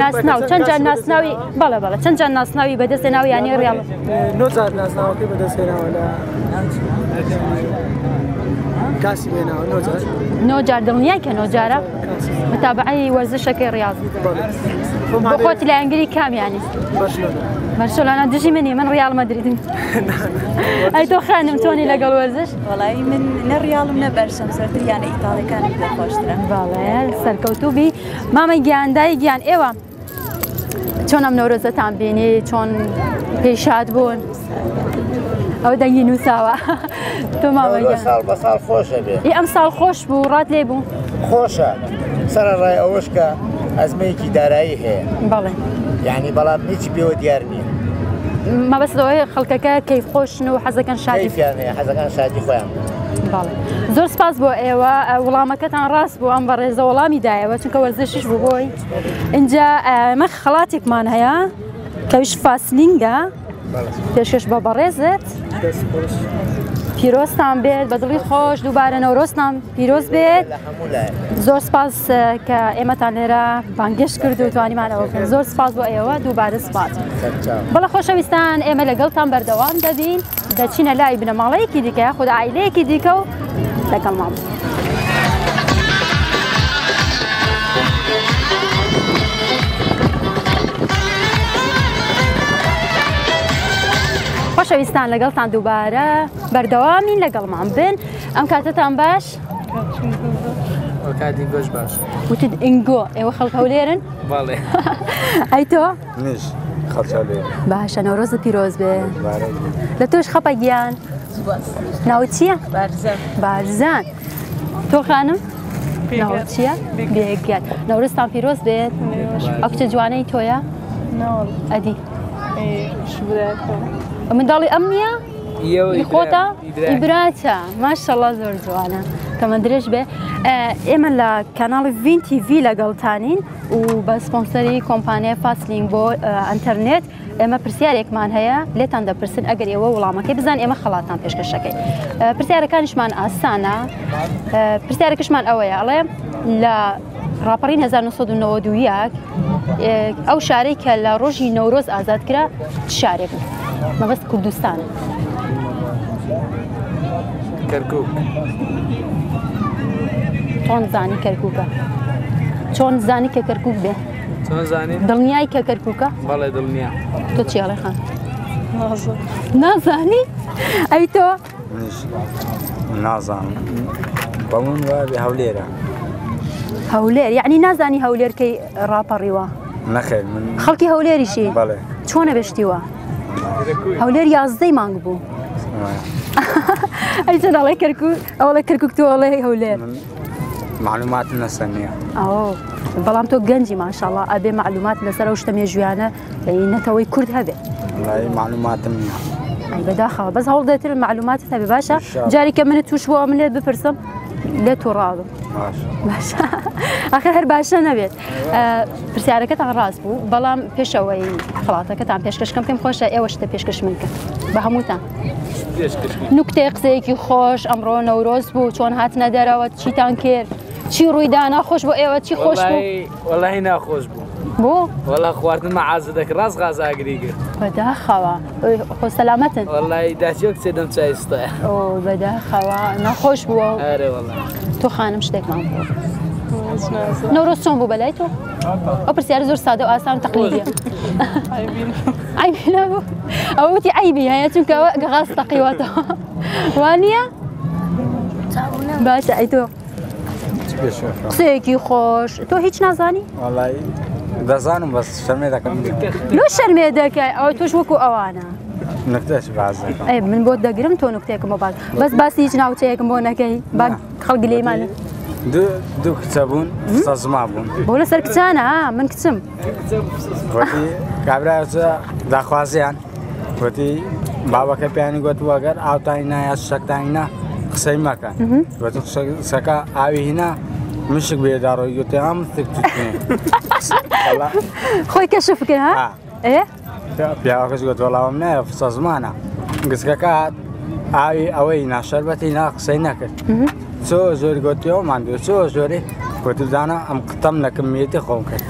ناسناو چەند جار ناسناوی بەڵێ بەڵێ چەند جار ناسناوی بەدەست هێناوە یانەی ڕیاڵ نۆجار ناسناوەکەی بەدەست هێناوە لە کاسی بێناوە نۆجار دڵنیای کە نۆجارە متابعەی وەرزشەکەی ڕیاضی بۆ خۆتی لە ئەنگلی کامیانی بەرشەلۆنە دژی منی من ڕیاڵ مەدریدم ئەی تۆ خانم تۆنی لەگەڵ وەرزش؟ وەڵایی من نە ڕیاڵم نە بەرشەم سەرتر یانە ئیتاڵیەکانی پێ خۆشترە. بەڵێ سەرکەوتوبی مامەی گیاندای گیان ئێوە چۆن ئەم نەورۆزەتان بینی چۆن پێشاد بوون؟ ئەو دەنگی نووساوە تۆ مامەگیان ساڵ بە ساڵ خۆشە بێ ئەم ساڵ خۆش بوو ڕات لێ بوو؟ خۆشە سەرڕای ئەوەش کە ئەزمەیەکی دارایی هەیە بەڵێ یعنی بەڵام هیچ پێوە دیار نییە مەبەستەوەی خەڵکەکە کەیف خۆشن و حەزەکەن شادی حەزەکان شادی خۆیان بەڵێ زۆر سپاس بۆ ئێوە وڵامەکەتان ڕاست بوو ئەم بە ڕێزە وەڵامی دایەوە چونکە وەرزشش بوو بۆی اینجا ئەمە خەڵاتێکمان هەیە کەویش فاسلینگە پێشکەش بە بەڕێزت پیرۆزتان بێت بە دڵی خۆش دووبارە نەورۆزتان پیرۆز بێت زۆر سپاس کە ئێمەتان لێرە بانگشت کرد و توانیمانەوە بکەن زۆر سپاس بۆ ئێوە دووبارە سپاس بەڵە خۆشەویستان ئێمە لەگەڵتان بەردەوام دەبین دەچینە لای بنەماڵەیەکی دیکە خوددا عیلەیەکی دیکە و لەگەڵمان خۆشەویستان لەگەڵتان دووبارە بەردەوامین لەگەڵمان بن ئەم کاتتان باش؟ کاتی گۆش باش وتت ئینگۆ ئێوە خەڵک هەولێرن؟ بەڵێ ئەی تۆ؟ نیش خەڵک هەولێر باشە نەورۆزت پیرۆز بێ لە تۆش خەپە گیان ناوت چییە؟ بارزان تۆ خانم؟ ناوت چییە؟ بێگیان نەورۆزتان پیرۆز بێت ئەو کچە جوانەی تۆیە؟ ئەدی منداڵی ئەم نییە؟ خۆتە؟ ئیبراتە ماشەڵڵا زۆر جوانە کەمە درێژ بێ ئێمە لە کاناڵی ڤین تیڤی لەگەڵتانین و بە سپۆنسەری کۆمپانیای فاستلینگ بۆ ئەنتەرنێت ئێمە پرسیارێکمان هەیە لێتان دەپرسن ئەگەر ئێوە وەڵامەکەی بزان ئێمە خەڵاتان پێشکەشەکەی پرسیارەکانیشمان ئاسانە پرسیارەکەشمان ئەوەیە ئەڵێ لە ڕاپەڕی 1992 ئەو شارەی کە لە ڕۆژی نەورۆز ئازاد کرا چ شارێک بوو مەبەست کوردستانە کەرکووک چۆن زانی کەرکووکە چۆن زانی کە کەرکووک بێ چۆن زانی دڵنیایی کە کەرکووکە بەڵێ دڵنیا تۆ چیاڵێ خان نازانی ئەی تۆ نازانم بەمون وابێ هەولێرە هەولێر یعنی نازانی هەولێرکەی ڕاپەڕیوە نەخێر من خەڵکی هەولێریشی بەڵێ چۆنە بێشتیوە هەولێر 11 مانگ بوو ئەی چەند ئەڵێ کەرکووک ئەوڵێ کەرکووک تۆ ئەڵێ هەولێر معلومات لەسەر نییە ئەو بەڵام تۆ گەنجی ماشاءڵڵا ئەبێ معلومات لەسەر ئەو شتە مێژویانە نەتەوەی کورد هەبێ معلوماتم نییە ئەی بەداخەوە بەس هەوڵ دەتر معلوماتت هەبێ باشە جاری کە منت توش بۆ من لێت بپرسم لێ تووڕاڵم باشە ئاخر هەر باشە نەبێت پرسیارەکەتان ڕاست بوو بەڵام پێشەوەی خڵاتەکەتان پێشکەشکەم پێم خۆشە ئێوە شتە پێشکەش من کرد بە هەمووتان نوکتەی قسەیەکی خۆش ئەمڕۆ نەورۆز بوو چۆن هاتنە دەرەوە چیتان کرد چی ڕوویدا ناخۆش بۆ ئێوە چی خۆش بوو وەڵاهی ناخۆش بوو بۆ وەڵا خواردن مەعازە دەکرد ڕاست غازاگری کرد بەداخەوە خۆ سەلامەتن وەڵی داچیۆ کچێ دەم چایستە ئۆ بەداخەوە ناخۆش بووە ئەرێ وەڵا تۆ خانم شتێکمان بوو نەورۆز چۆن بوو بەلای تۆ ئەو پرسیارە زۆر سادە و ئاسان و تەقلیدیە عیبی نەبوو ئەوە وتی عیبی هەیە چونکە ئەوە غاز تەقیوەتەوە وانییە باشە ئەی تۆ قسەیەکی خۆش تۆ هیچ نازانی وەڵی دەزانم بەس شەرمێ دەکەم لۆ شەرمێ دەکەی ئەوە تۆش وەکو ئەوانە نکتەش بازە ئەی من بۆ دەگرم تۆ نکتێکم بۆ باز بەس باسی هیچ ناوچەیەکم بۆ نەکەی با خەڵکی لێمانە دوو کچە بوون سەزما بوون بۆ لەسەر کچانە من کچم وەتی کابراچە داخوازیان وەتی بابەکە پیانی گوت وەگەر ئاوتانی نایە شەکتانی قسەی مەکە وەتی قسەکە ئاوی هینا مشک بێداڕۆی گوتی ئەم خۆی کەشف بکەن ها پیاوەکەش گوت وەڵاوم نایە فسە زمانە گسکەکە ئاوی ئەوەی ناشەربەتی نا قسەی نەکرد چۆ زۆر گوتیەوە ماندوو چۆ زۆری گوتدانە ئەم قتەم لە کمیەتی خۆم کرد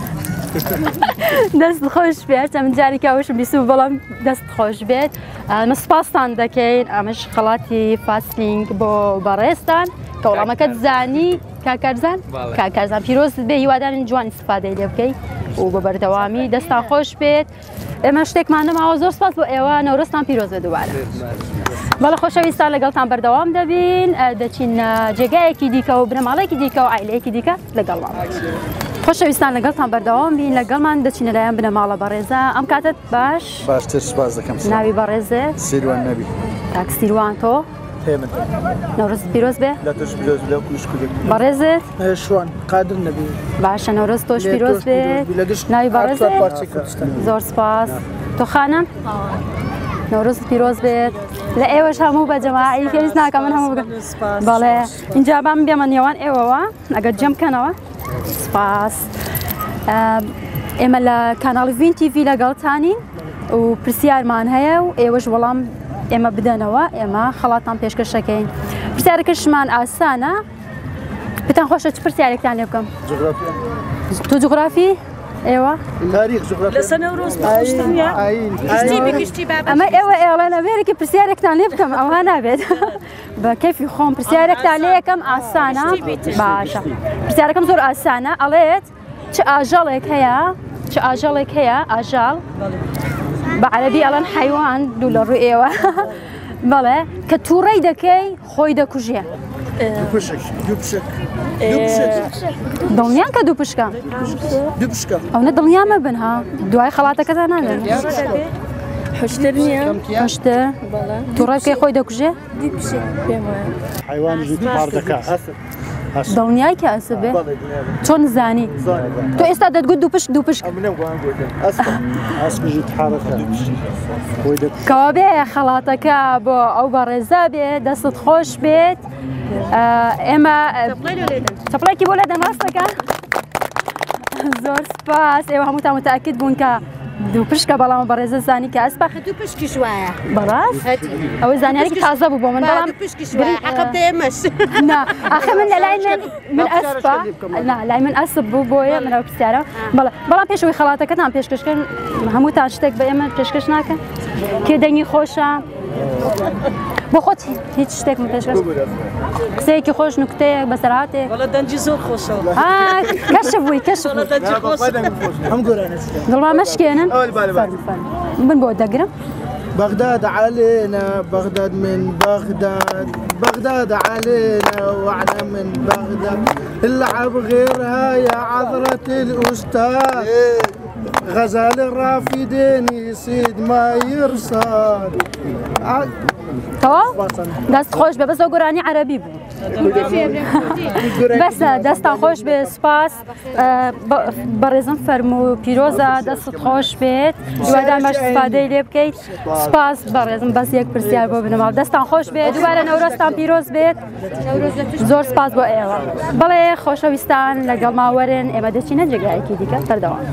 دەست خۆش بێت ئەم جاری کاوشم بیست و بەڵام دەست خۆش بێت ئەمە سپاستان دەکەین ئەمەش خەڵاتی فاستلینگ بۆ بەڕێستان کە وەڵامەکەت زانی کاکارزان کاکارزان پیرۆز بێ هیوادارن جوان استفادەی لێ بکەیت و بە بەردەوامی دەستان خۆش بێت ئێمە شتێکمان نەماوە زۆر سپاس بۆ ئێوە نەورۆزتان پیرۆز بێ دووبارە بەڵە خۆشەویستان لەگەڵتان بەردەوام دەبین دەچین جێگایەکی دیکە و بنەماڵەیەکی دیکە و عیلەیەکی دیکە لەگەڵمان خۆشەویستان لەگەڵتان بەردەوام بین لەگەڵمان دەچینە لایەن بنەماڵە بەڕێزە ئەم کاتت باش باشتر سپاس دەکەم ناوی بەڕێزێ سیروان نەبی تاک سیروان تۆ نەورۆز پیرۆز بێ بەڕێزت شوان قادر نەبی باشە نەورۆز تۆش پیرۆز بێت ناوی بەڕێزێ زۆر سپاس تۆ خانم نەورۆز پیرۆز بێت لە ئێوەش هەموو بە جەماعی پێویست ناکە من هەموو بگەم بەڵێ اینجا بام بێمە نێوان ئێوەوە ئەگەر جەم بکەنەوە سپاس ئێمە لە کاناڵی ڤین تیڤی لەگەڵتانین و پرسیارمان هەیە و ئێوەش وەڵام ئێمە بدەنەوە ئێمە خەڵاتان پێشکەشەکەین پرسیارەکەشمان ئاسانە پێتان خۆشە چ پرسیارێکتان لێ بکەم تو جوغرافی ئێوە تاریخ جوغرافی لەسەر نەورۆز پاشتنیە ئەمە ئێوە ئێڵێنە وێرەی پرسیارێکتان لێ بکەم ئەوە نابێت بە کەفی خۆم پرسیارێکتان لێ یەکەم ئاسانە باشە پرسیارەکەم زۆر ئاسانە ئەڵێت چ ئاژەڵێک هەیە چ ئاژەڵێک هەیە ئاژاڵ بە عەرەبی ئەڵەن حەیوان دوو لە ڕوو ئێوە بەڵێ کە تووڕەی دەکەی خۆی دەکوژێ دڵنیان کە دوو پشکە ئەوە دڵنیامە بن ها دوای خەڵاتەکەتان نادەن حشتر نییە حشتر تووڕەی بکەی خۆی دەکوژێ حیوانی پار دەکات دڵنیای کە ئەسب بێ چۆن زانی تۆ ئێستا دەتگوت دوو پشک کەوا بێ خەڵاتەکە بۆ ئەو بەڕێزا بێت دەستت خۆش بێت ئێمە چەپڵێکی بۆ لێدەن ڕاستەکە زۆر سپاس ئێوە هەمووتان متئەکد بوون کە دوو پشکە بەڵام بەڕێزە زانی کە ئەسپە دوو پشکیش وایە بەڕاست ئەوە زانیارێکی تازە بوو بۆ من بەڵام عقب دێمەش ئاخە من لەلای من ئەسپە لای من ئەسب بوو بۆیە منەوە پرسیارە بەڵام پێشەوەی خەڵاتەکەتان پێشکەشکەن هەمووتان شتێک بە ئێمە پێشکەش ناکەن کێ دەنگی خۆشە بۆ خۆت هیچ شتێکم پێشکەش قسەیەکی خۆش نوکتەیەک بەسەرهاتێک دەنجی زۆر خۆشە کەشف بووی کەشف دڵما مەشکێنن من بۆ دەگرم بغداد علينا بغداد من بغداد علينا وعنا من بغداد اللعب غيرها يا عذرة الأستاذ غزال الرافدين يصيد ما يرصاد دەست خۆش بێ بەس گۆرانی عەرەبی بوو بەسە دەستان خۆش بێ سپاس بەڕێزم فەرموو پیرۆزە دەستت خۆش بێت دووادان باش استفادەی لێ بکەیت سپاس بەڕێزم بەس یەک پرسیار بۆ بنەماوە دەستان خۆش بێت دووبارە نەورۆزتان پیرۆز بێت زۆر سپاس بۆ ئێوە بەڵێ خۆشەویستان لەگەڵ ماوەرن ئێمە دەچینە جێگایەکی دیکە بەردەوام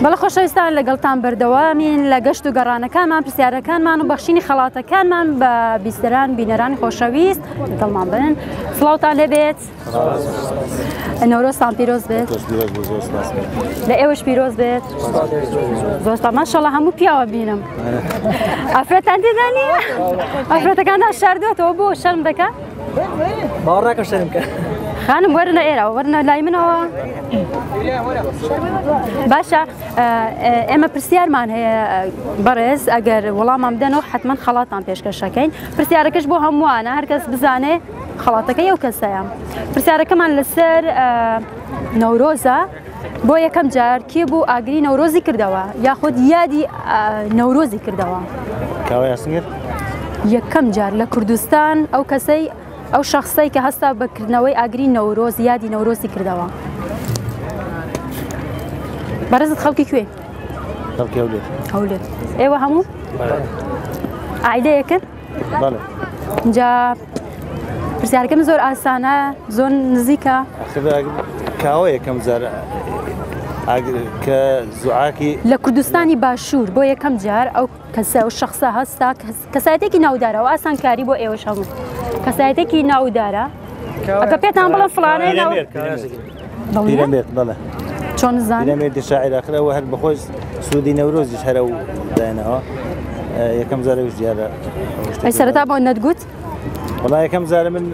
بەڵێ خۆشەویستان لەگەڵتان بەردەوامین لە گەشت و گەڕانەکانمان پرسیارەکانمان و بەخشینی خەڵاتەکانمان بە بیستەران بینەرانی خۆشەویست لەگەڵمان بن سڵاوتان لێبێت نەورۆزتان پیرۆز بێت لە ئێوەش پیرۆز بێت زۆرتان ماشەڵڵا هەموو پیاوە بینم ئافرەتان تێدانی ئافرەتەکانتان شاردوێتەوە بۆ شەرم دەکا باوەڕ ناکەم شەرم کە خانم وەرنە ئێرەوە وەرنە لای منەوە باشە ئێمە پرسیارمان هەیە بەڕێز ئەگەر وەڵامان بدەنەوە حتمما خەڵاتان پێشکەشەکەین پرسیارەکەش بۆ هەمووانە هەرکەس بزانێ خەڵاتەکە ئەو کەسەیە پرسیارەکەمان لەسەر نەورۆزە بۆ یەکەم جار کێ بوو ئاگری نەورۆزی کردەوە یاخود یادی نەورۆزی کردەوە یەکەم جار لە کوردستان ئەو کەسەی ئەو شخصی کە هەستا بەکردنەوەی ئاگری نەورۆز یادی نەورۆزی کردەوە بەڕێزت خەڵکی کوێ هەولێر ئێوە هەموو عایلەیەکن اینجا پرسیارەکەم زۆر ئاسانە زۆر نزیکە کاوە یەکەم جار کە زوعاکی لە کوردستانی باشوور بۆ یەکەم جار ئەو کەسە و شخصە هەستا کەسایەتێکی ناودارەوە ئاسانکاری بۆ ئێوەش هەموو کەسایەتێکی ناودارە ئەگە پێتان بڵێن فڵانەی پیرەمێرد بەڵێ چۆن زان پیرەمێردی شاعیراخرەوە هەر بەخۆی سوودی نەورۆزیش هەرە و داینەوە یەکەم جارەویش دیارە ئەی سەرەتا بۆ نەتگوت وڵا یەکەم جارە من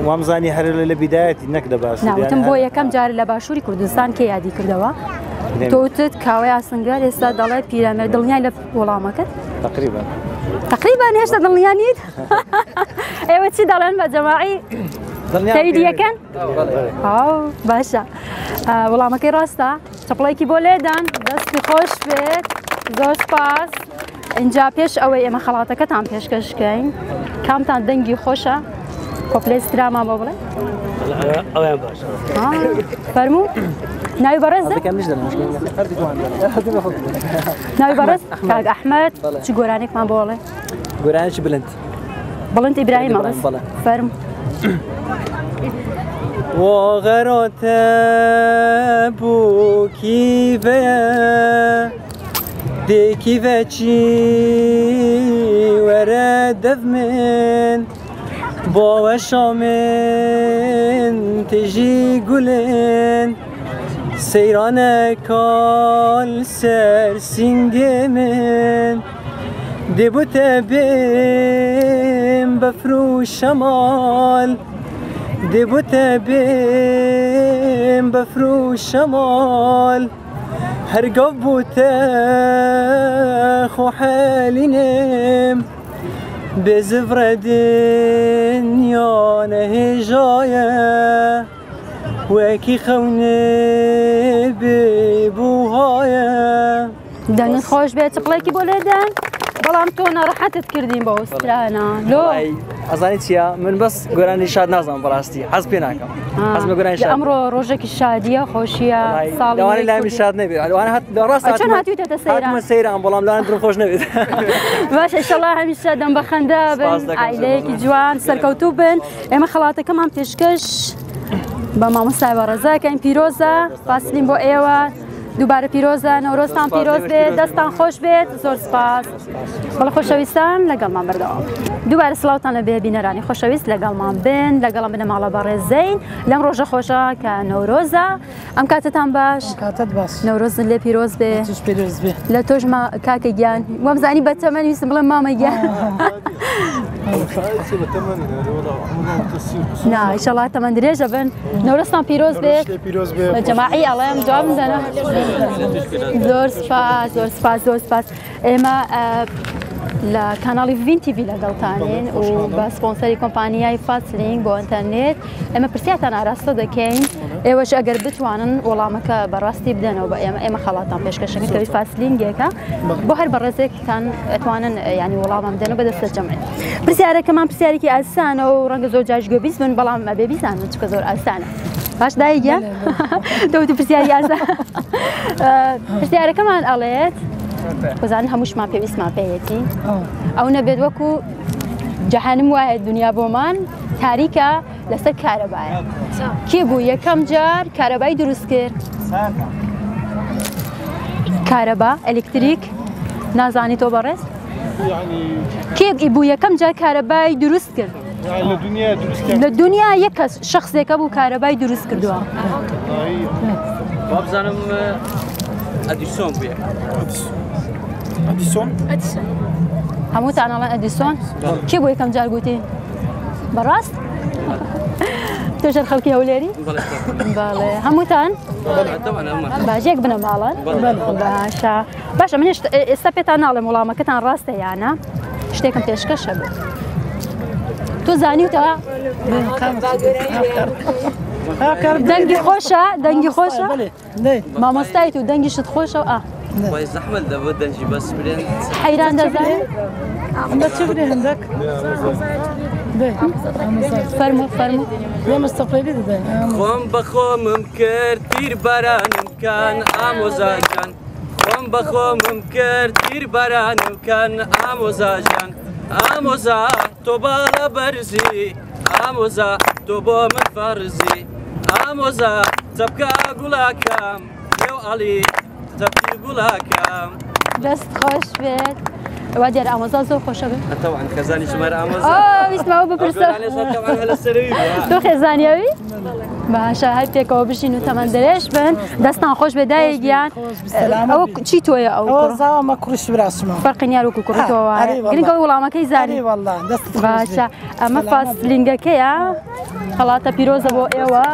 وامزانی هەر لە بیدایەتی نەک لە باش ناوتم بۆ یەکەم جارە لە باشووری کوردستان کێ یادی کردەوە تۆتت کاوەی ئاسنگەر ئێستا دەڵێ پیرەمێرد دڵنیای لە وەڵامەکەت تقریبا هێشتا دڵنیانیت ئێوە چی دەڵێن بە جەماعی تاییدیەکەن باشە وەڵامەکەی ڕاستە چەپڵێکی بۆ لێدان دەستی خۆش بێت زۆر سپاس اینجا پێش ئەوەی ئێمە خەڵاتەکەتان پێشکەشکەین کامتان دەنگی خۆشە کۆپلێسترامان بۆ بڵێ ئەویان باشە فەرموو ناوی بەڕێزە ناوی بەڕێز کاک ئەحمەد چ گۆرانێکمان بۆ بڵێ گۆرانێکی بڵند ئیبراهیم ئەڵێ فەرموو وغروت بوكي فيا دێکی بەچی وەرە دەف من بۆوە شامن تێژی گولن سەیرانە کال سەر سینگێ من دێبوتە بێم بەفرو شەمال دێبوتە بێم بەفرو شەمال هەرگەو بووتە خۆحەلینێم بێزڤرە دنیانە هێژایە وەکی خەونێ بێبووهایە دەنگت خۆش بێت چقڵێکی بۆ لێدەن بەڵام تۆ نەڕەحەتت کردین بە ئوسترانە لۆ ئەزانی چییە من بەس گۆرانی شاد نازانم بەڕاستی حەز پێ ناکەم حەز بە گۆرانی شاد ئەمڕۆ ڕۆژێکی شادیە خۆشیە ساڵی لەوانەی لامی شاد نەبێت لەوانە ڕاست چۆن هاتوویتە هاتمە سەیران بەڵام لەوانە دڵم خۆش نەبێت باشە ئینشەڵا هەمیشە دەم بە خەندە بن عایلەیەکی جوان سەرکەوتوو بن ئێمە خەڵاتەکەمان پێشکەش بە مامۆستای بەڕێزەکەین پیرۆزە فاسلین بۆ ئێوە دووبارە پیرۆزە نەورۆزتان پیرۆز بێت دەستان خۆش بێت زۆر سپاس بەڵە خۆشەویستان لەگەڵمان بەردەوام دووبارە سڵاوتان لە بێبینەرانی خۆشەویست لەگەڵمان بن لەگەڵم بنە ماڵە بەڕێزەین لەم ڕۆژە خۆشە کە نەورۆزە ئەم کاتتان باش کاتت باش نەورۆزن لێ پیرۆز بێ پیرۆز بێ لە تۆش کاکە گیان وەمزانی بە تەمەنی ویستم بڵێم مامە گیان نا ئینشەڵا تەمەن درێژە بن نەورۆزتان پیرۆز بێت بە جەماعی ئەڵێم جواب بدەنە زۆر سپاس زۆر سپاس زۆر سپاس ئێمە لە کاناڵی ڤین تیڤی لەگەڵتانین و بە سپۆنسەری کۆمپانیای فاسلینگ بۆ ئینتەرنێت ئێمە پرسیاتان ئاراستە دەکەین ئێوەش ئەگەر بتوانن وەڵامەکە بەڕاستی بدەنەوە بە ئێمە خەڵاتان پێشکەشەکە کەوی فاسلینگێکە بۆ هەر بەڕێزێکتان ئەتوانن ینی وەڵامە بدەنەوە بەدەستە جەمعێت پرسیارەکەمان پرسیارێکی ئاسانە و ڕەنگە زۆر جاش گوێبیست بن بەڵام ئەبێ بیزانن چکە زۆر ئاسانە باش دایگە دەوتی پرسیاری ئاسان پرسیارەکەمان ئەڵێت بزانین هەمووشمان پێویستمان پێیەتی ئەو نەبێت وەکو جەهانم وایە دنیا بۆمان تاریکە لەسەر کارەبایە کێ بوو یەکەم جار کارەبای دروست کرد کارەبا ئەلکتریک نازانی تۆ بەڕێز کێ بوو یەکەم جار کارەبای دروست کرد لە دنیا یەک کەس شخصێکە بوو کارەبای دروست کردووە بابزانم ئەدیسۆن بووە ئەدیسۆن هەمووتان ئەڵێن ئەدیسۆن کێ بۆ یەکەم جار گوتی بەڕاست تۆژەر خەڵکی هەولێری بەڵێ هەمووتان باشێک بنە ماڵن باشە باشە من ئێستا پێتان ناڵێم وەڵامەکەتان ڕاستە یانە شتێکم پێشکەشە بێت تۆ زانیوتەوە دەنگی خۆشە دەنگی خۆشە مامۆستایت و دەنگیشت خۆشە و وای زەحمەت دەبێت دەنجی بەس برێن حەیران دەزانێت هەندە چ برێ هەندێک فەرموو فەرموو مستەقبلی دەدەین خۆم بە خۆمم کرد پیر بەرانم کان ئامۆزاژان خۆم بە خۆمم کرد پیر بەرانم کان ئامۆزاژان ئامۆزا تۆ باڵە بەرزی ئامۆزا تۆ بۆ من فەرزی ئامۆزا چەپکە گوڵاکەم لێو ئەڵی چەپکی گوڵاکەم دەست خۆش بێت وا دیار ئامۆزا زۆر خۆشە بێت طبعا خێزانی ژمارە ئامۆزا ویستمەوە بپرسە تۆ خێزانیەوی باشە هەر پێکەوە بژین و تەمەن درێژ بن دەستان خۆش بێ دایەگیان ئەوە چی تۆیە ئەو زاوەمە کوڕش براسمە فەرقی نیار وەکو کوڕیتەوە گرنگەوەی وەڵامەکەی زانی باشە ئەمە فاسلینگەکەیە خەڵاتە پیرۆزە بۆ ئێوە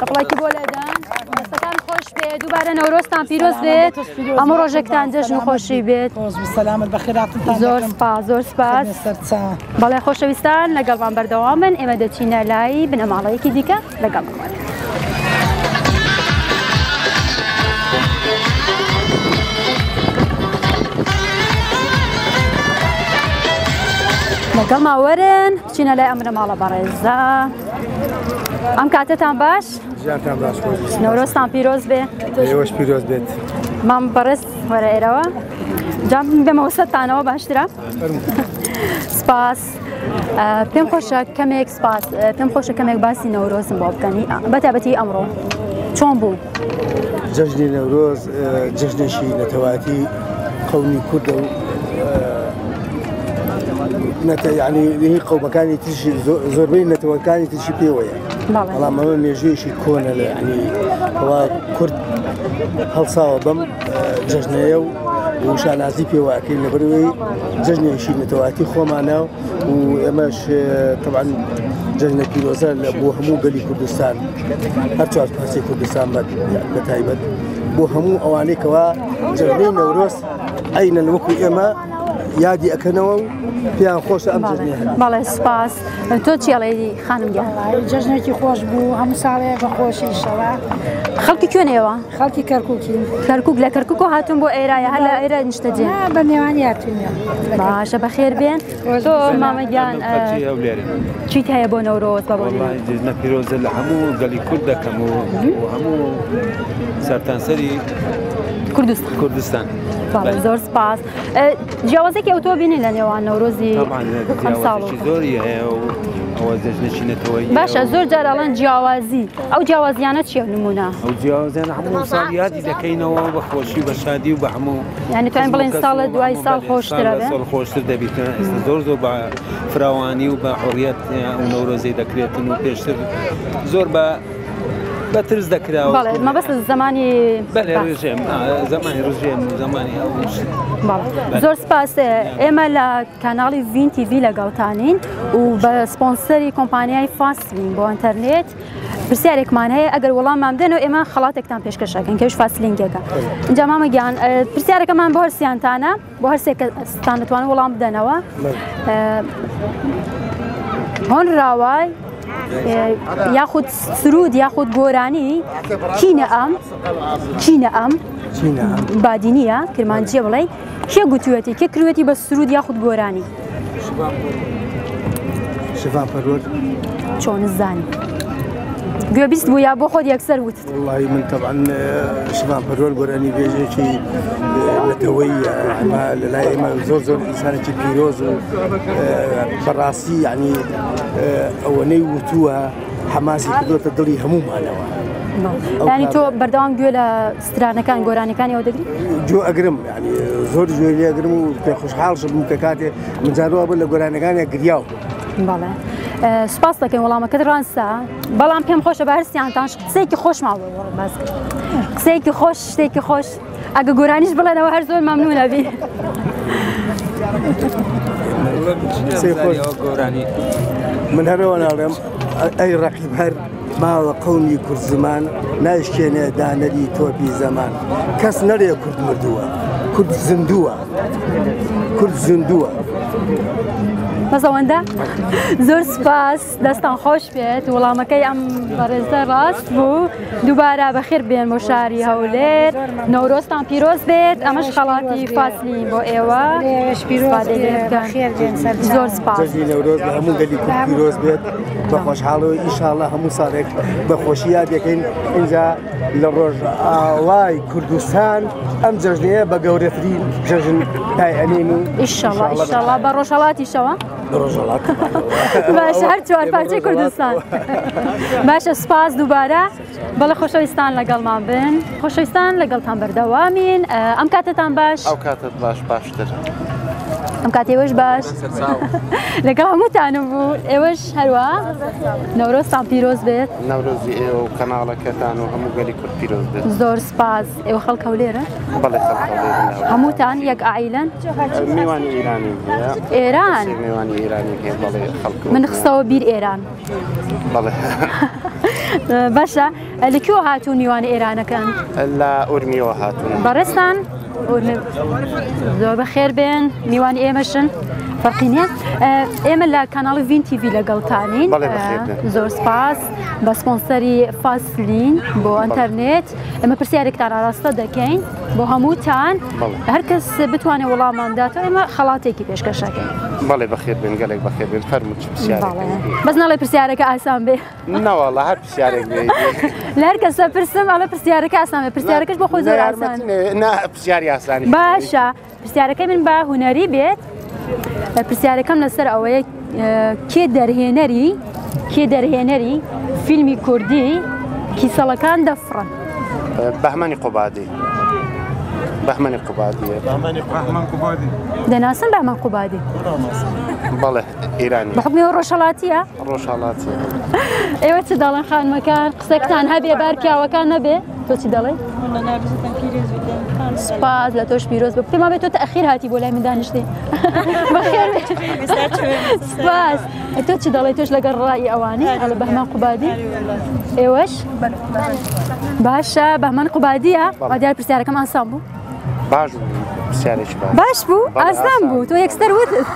قەپڵێکی بۆ لێدان دەستەکان خۆش بێت دووبارە نەورۆزتان پیرۆز بێت ئەمە ڕۆژێکتان جەژن و خۆشی بێت سەلامت بەخێراتتان زۆر سپاس زۆر سپاس بەڵێ خۆشەویستان لەگەڵمان بەردەوام بن ئێمە دەچینە لای بنەماڵەیەکی دیکە لەگەڵمان لەگەڵ ماوەرن بچینە لای ئەم بنەماڵە بەڕێزە ئەم کاتتان باش ژیانتان باش نەورۆزتان پیرۆز بێ ئێوەش پیرۆز بێت مام بەڕێز وەرە ئێرەوە جام بێمەوە سەرتانەوە باشترە سپاس پێم خۆشە کەمێک سپاس پێم خۆشە کەمێک باسی نەورۆزم بۆ بکەنی بەتابەتی ئەمڕۆ چۆن بوو جەژنی نەورۆز جەژنێکی نەتەواتی قومي كرد يعني هي قوم كانت تشي زوربين نتوان كانت تشي بيويا والله ما يجيش يكون يعني هو كرد هل صابم ججنيو وشان عزيبي واكل نبروي ججني شي نتواتي خو معنا وماش طبعا ججنا كيلوزا بو همو قلي كردستان هرتو اسي كردستان بتايبت بو همو اواني كوا ججني نوروز اين الوكو اما يادي اكنو فيها خوش ام ججني بالله سپاس تو چی علی خانم جان ججني كي خوش بو هم ساله بخوش ان شاء الله خلقي كونيوا خلقي كركوكي كركوك لا كركوك هاتون بو ايرايا هلا ايرا نشتجي لا بنيوانياتون باشا بخير بين تو ماما جان چی تايا بو نوروز بابا والله جزنا بيروز الحمو قالي كردا كمو وهمو سرتانسري كردستان والله زور سپاس جوازك او تو بيني لنيوان نوروزي طبعا جوازي زوري اوازش نشینتوی باشه زور جار الان جوازی او جوازیانه چیه نمونه او جوازیانه همون سالیاتی دکینه و بخوشی و شادی و بهمو یعنی تو این بلین سال دوای سال خوشتره سال خوشتر دبیت زور زور با فراوانی و با حریت و نوروزی دکریتن و پیشتر زور با بترز دكرا بله ما بس زماني بله رجيم زماني رجيم زماني اوش بله زور سپاس اما لكانالي فين تي في لقوتانين وبسبونسري كومبانياي فاسلين بو انترنت برسيارك معناها اگر والله ما مدنو اما خلاتك تام پیشکش کن كيش فاسلين جاكا انجا ماما جان برسيارك من بهر سيانتانا بهر سيانتوان والله مدنوا هون راواي ياخذ سرود ياخذ قوراني كينا ام بادينية كرمانجية والله كي قلتواتي كي كرواتي بس سرود ياخذ قوراني شفان فرود شون الزاني قوي بيست بويا بوخذ يكسر وت والله من طبعا شفان فرود قوراني بيجي شي نتوي ما لا ما زور انسان شي بيروز براسي يعني اوني وتوها حماسي كدو تدري هموم انا يعني تو بردوام قول استرانا كان قوراني كان يا ودقري جو اقرم يعني زور جو لي اقرم خوش حال شب مكاكاتي من زاروا بلا قوراني كان يقرياو بله سپاس دکن والله ما کدران سا بالام پیم خوش برسیان تانش قصه خوش ما بس قصه خوش اگه قرانیش بلا نو هر زول ممنون بی من هر وانا اليوم اي رقيب هر ما قومي كرد زمان ناش كان دانري توبي زمان كاس نري كرد مردوه كرد زندوه مثلا زور سپاس دستان خوش بید والله ما کی ام برزده راست بو دوباره بخیر بین مشاری هولیر نوروزتان پیروز بید امش خلاتی فاصلین با ایوا بخیر بین زور سپاس جزی نوروز همون گلی پیروز بید بخوش حالو ان شاء الله همون صادق بخوشیات یکین اینجا لروج آوای کردستان ام جزنیه بگورترین جزن تایانینو ان شاء الله بروشالات شوا روجالات باشه هر چوار پارچه کردستان باشه سپاس دوباره بله خوشویستان لگل ما بین خوشویستان لگل تان بردوامین ام کاتتان باش او کاتت باشتر ام کاتی وش باش لگل همو تانو بو ایوش هروا نوروز تان پیروز بید نوروزی ایو کانالا کتانو همو گلی کرد پیروز بید زور سپاس ایو خلق هولیره بله خلق هولیره همو تان یک عائلن میوانی ایرانی ایران میوانی ایرانی که بله خلق من خصو بیر ایران بله باشه لکیو هاتون میوانی ایران کن لا اورمیو هاتون برستان زور بخير بين ميوان ايمشن فرقينيا ايمن لكانال فين تي في لقلتانين زور سباس بسبونسري فاسلين بو انترنت اما برسيارك تاع راستا دكاين بو هموتان هركس بتواني والله مانداتو اما خلاتيكي بيشكشاكين بالله بخير بين قالك بخير بين فرمج بسيارك بس نالي برسيارك اسام بي لا والله هر بسيارك بي لا هركس برسم على برسيارك اسام برسياركش بو خوزر اسان نا بسياري اساني باشا برسيارك من با هنري بيت برسياركم لسر اوي كي درهنري فيلمي كردي كي سلكان دفرن بهماني قبادي بەهمەنی قوبادیە. بەهمەن قوبادی. دەناسن بەهمەن قوبادی؟ بەڵێ ئیرانی. بەحکمی ڕۆژهەڵاتیە؟ ڕۆژهەڵاتیە. ئێوە چ دەڵێن خانمەکان قسەکتان هەبێ بار پیاوەکان نەبێ؟ تۆ چی دەڵێ؟ سپاس لە تۆش پیرۆز بە پێما بێت تۆ تەخیر هاتی بۆ لای من دانیشتێ. بەخێر سپاس. تۆ چی دەڵێ تۆش لەگەڵ ڕای ئەوانەی هەڵە بەهمەن قوبادی؟ ئێوەش؟ باشە بەهمەن قوبادیە؟ وا دیار پرسیارەکەم ئاسان بوو؟ باش بوو پرسیارێکی باش بوو؟ ئاسان بوو تۆ یەکسەر وتت.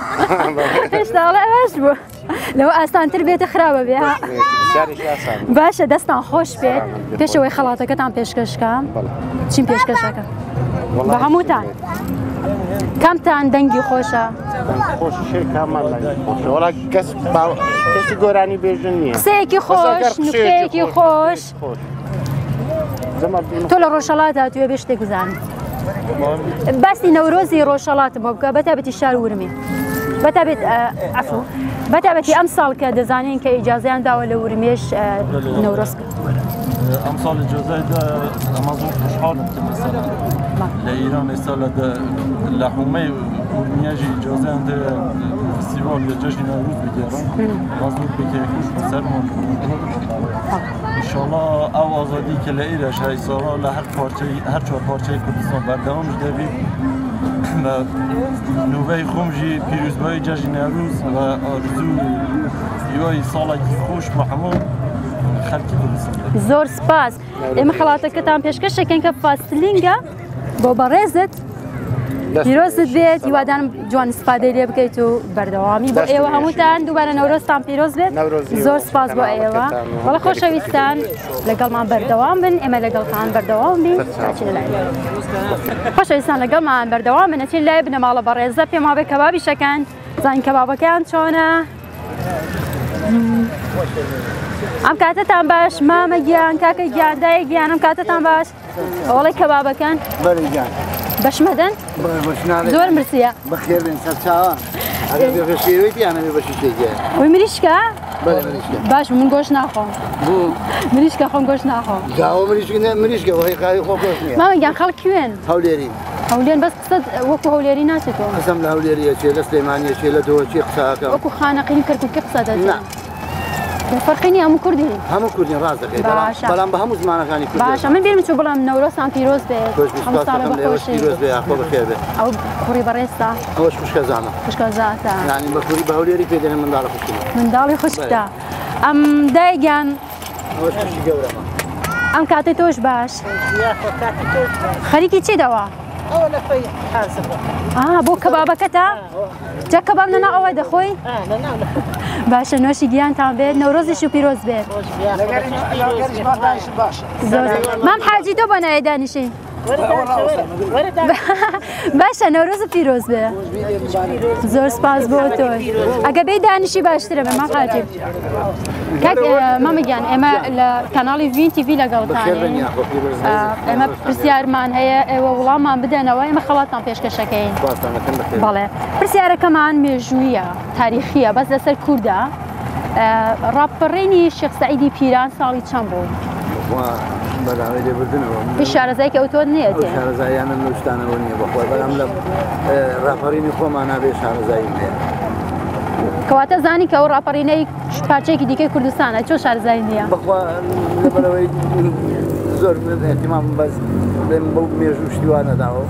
هێشتا ئەڵێ باش بوو. لەوە ئاسانتر بێتە خراپە بێ ها. باشە دەستان خۆش بێت پێشەوەی خەڵاتەکەتان پێشکەشکەم چیم پێشکەشەکە بە هەمووتان کامتان دەنگی خۆشە کەسی گۆرانی بێژن نییە قسەیەکی خۆش نوکتەیەکی خۆش تۆ لە ڕۆژهەڵات هاتووە بێ شتێک بزانم باسی نەورۆزی ڕۆژهەڵاتم بۆ بکە بەتابەتی شار ورمێ بەتابێت عەفو بەتابەتی ئەم ساڵ کە دەزانین کە ئیجازەیان داوە لە ورمێش نەورۆز کرد ئەم ساڵ ئیجازەیدا ئەمە زۆر خوشحاڵم کە مەسەلا لە ئیران ئێستا لە حومەی ورمیەژی ئیجازەیان دێ فستیڤال لە جەژنی نەوروز بگێڕن با زۆر پێکەیەکیش بەسەرمان ئینشاڵڵا ئەو ئازادی کە لە ئێرەش هەی ساڵا لە هەر چوار پارچەی کوردستان بەردەوامش دەبێت بە نوڤەی خۆمژی پیرۆزبایی جەژنی نەوروز و ئارزوو هیوای ساڵێکی خۆش بە هەموو خەڵکی کوردستان زۆر سپاس ئێمە خەڵاتەکەتان پێشکەشەکەین کە فاستلینگە بۆ بەڕێزت پیرۆزت بێت هیوادارم جوان استفادەی لێ بکەیت و بەردەوامی بۆ ئێوە هەمووتان دووبارە نەورۆزتان پیرۆز بێت زۆر سپاس بۆ ئێوە بەڵێ خۆشەویستان لەگەڵمان بەردەوام بن ئێمە لەگەڵتان بەردەوام بین خۆشەویستان لەگەڵمان بەردەوام بن ئەچین لای بنە ماڵە بەڕێزە پێما بێ کەبابی شەکەن زانین کەبابەکەیان چۆنە ئەم کاتتان باش مامە گیان کاکە گیان دایە گیان ئەم کاتتان باش ئەوڵی کەبابەکەن بەشمەدەن زۆر مرسیە بەخێر بن سەرچاوە ئەگەر بەشێوێتیانە بەشی شتێکە وی مریشکە باش من گۆشت ناخۆم مریشکە خۆم گۆشت ناخۆم گاوە مریشکە وهی قاوی خۆ گۆشت نییە مامە گیان خەڵک کوێن هەولێری هەولێن بەس قسەت وەکو هەولێری ناچێتەوە قسەم لە هەولێریە چێ لە سلێمانیە چێ لە دۆچی قساکە وەکو خانەقینی کەرکووکە قسە دەدەن فەرقینی هەموو کوردی هەموو کوردی ڕاست دەکەیت بەڵام بە هەموو زمانەکانی کورد باشە من بیرم چوو بڵام نەورۆزتان پیرۆز بێت هەموو ساڵە بەخۆشی پیرۆز بێ ئاخۆ بەخێر بێت ئەو کوڕی بەڕێستا ئەوەش خوشکەزانە خوشکەزاتە یعنی بە کوردی بە هەولێری پێ دێنێ منداڵە خوشکی منداڵی خوشکتە ئەم دایگیان ئەوەش خوشکی گەورەمە ئەم کاتی تۆش باش خەریکی چی دەوە ئەوە لە خۆی حازمە بۆ کەبابەکەتە جا کەباب لەنا ئەوە دەخۆی باشە نوۆشی گیانتان بێت نەورۆزیش و پیرۆز بێت مام حاجی تۆ بۆ نایە دانیشین باشە نەورۆز و پیرۆز بێ زۆر سپاس بۆ تۆی ئەگە بێ دانیشی باشترە بێ مام حاجی مامەگیان ئێمە لە کەناڵی ڤین تیڤی لەگەڵتانین ئێمە پرسیارمان هەیە ئێوە وڵاممان بدەنەوە ئێمە خەڵاتان پێشکەشەکەین بەڵێ پرسیارەکەمان مێژوویە تاریخیە بەس لەسەر کووردە ڕاپەڕێنی شێخ سەعیدی پیران ساڵی چەند بوو بەداوای لێبوردنەوە هیچ شارەزایکە ئەو تۆ نییە شارەزاییانە نوشتانەوە نییە بەخۆی بەڵام لە ڕاپەڕینی خۆمان نابێ شارەزایی هەیە کەواتە زانی کە ئەو ڕاپەڕینەی پارچەیەکی دیکەی کوردستانە چۆ شارەزایی نییە بەخوا لەبەرەوەی زۆر احتیمام بەس بێم بەو مێژوو شتیوان نەداوە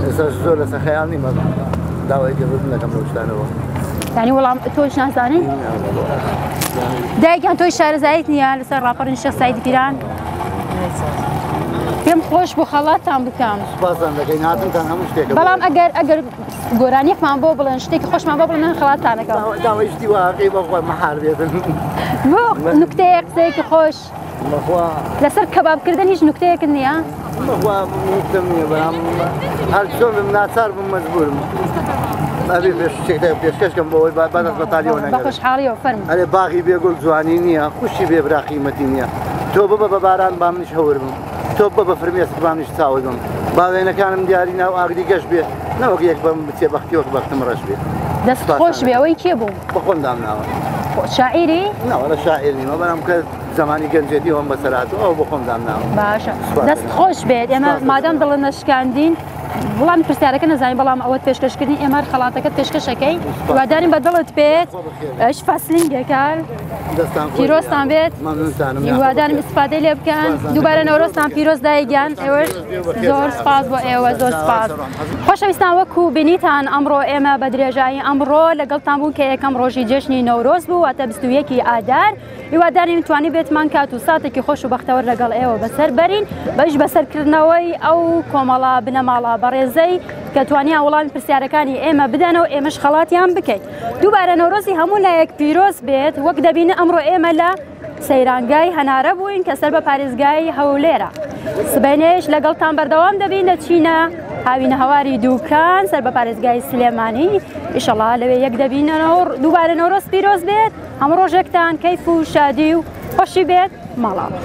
ئێستا زۆر لەسەر خەیاڵ نیمە داوای لێبوردن دەکەم لەو شتانەوە یعنی وەڵام تۆش نازانی دایکیان تۆی شارەزاییت نییە لەسەر ڕاپەڕینی شێخ سەعیدی پیران پێم خۆش بۆ خەڵاتان بکەم بەڵام ئەگەر گۆرانیەکمان بۆ بڵێن شتێکی خۆشمان بۆ بڵێن خەڵاتانەکەم داوای شتی واقعی بەخۆی مەحال بێتن بۆ نوکتەیە قسەیەکی خۆش لەسەر کەبابکردن هیچ نوکتەیەکت نییە بەخوا نوکتەم نییە بەڵام هەر چۆن بم ناچار بم مەجبورم ئەبێ پێشکەشکەم بۆەوەی بەدەست بەتالیەوە نەگەڕێت بە خۆشحاڵیەوە فەرموو ئەرێ باغی بێگوڵ جوانی نییە خوشی بێ برا قیمەتی نییە تۆ ببە بە باران با منیش هەور بم تۆ بە بە فرمێسک با منیش چاوە بم باوێنەکانم دیاری ناو ئاگری گەشت بێ نەوەک یەک بەم بچێ بەختی وەک بەختم ڕەش بێت دەست خۆش بێ ئەوەی کێ بوو بە خۆم دامناوە شاعیری ناوەڵە شاعیر نیمە بەڵام کە زمانی گەنجێتی ئەوم بەسەرات ئەو بە خۆم دامناوە باشە دەست خۆش بێت ئێمە مادام دڵە نەشکاندین وڵامی پرسیارەکە نەزانین بەڵام ئەوە پێشکەشکردنی ئێمە خەڵاتەکەت پێشکەشەکەی هیوادارین بەدڵت بێت ئەش فەسلینگێکار پیرۆستان بێت هیوادارم ئیسفادەی لێ بکەن دووبارە نەورۆزتان پیرۆز دایگیان ئێوەش زۆر سپاس بۆ ئێوە زۆر سپاس خۆشەویستان وەکو بینیتان ئەمڕۆ ئێمە بە درێژایی ئەمڕۆ لەگەڵتان بوون کە یەکەم ڕۆژی جێژنی نەورۆز بوو واتە 21 ئادار هیوادارین توانی بێتمان کات و ساتێکی خۆش و بەختەوەر لەگەڵ ئێوە بەسەر بەرین بەش بەسەرکردنەوەی ئەو کۆمەڵە بنەماڵە بەڕێزەی کە توانیان وەڵامی پرسیارەکانی ئێمە بدەنەوە ئێمەش خەڵاتیان بکەیت دووبارە نەورۆزی هەموو لایەک پیرۆز بێت وەک دەبینە ئەمڕۆ ئێمە لە سەیرانگای هەنارە بووین کە سەر بە پارێزگای هەولێرە سبەینێش لەگەڵتان بەردەوام دەبین دەچینە هاوینە هەواری دووکان سەر بە پارێزگای سلێمانی ئیشەڵا لەوێ یەک دەبینەوە دووبارە نەورۆز پیرۆز بێت هەموو ڕۆژێکتان کەیف و شادی و خۆشی بێت ماڵاوە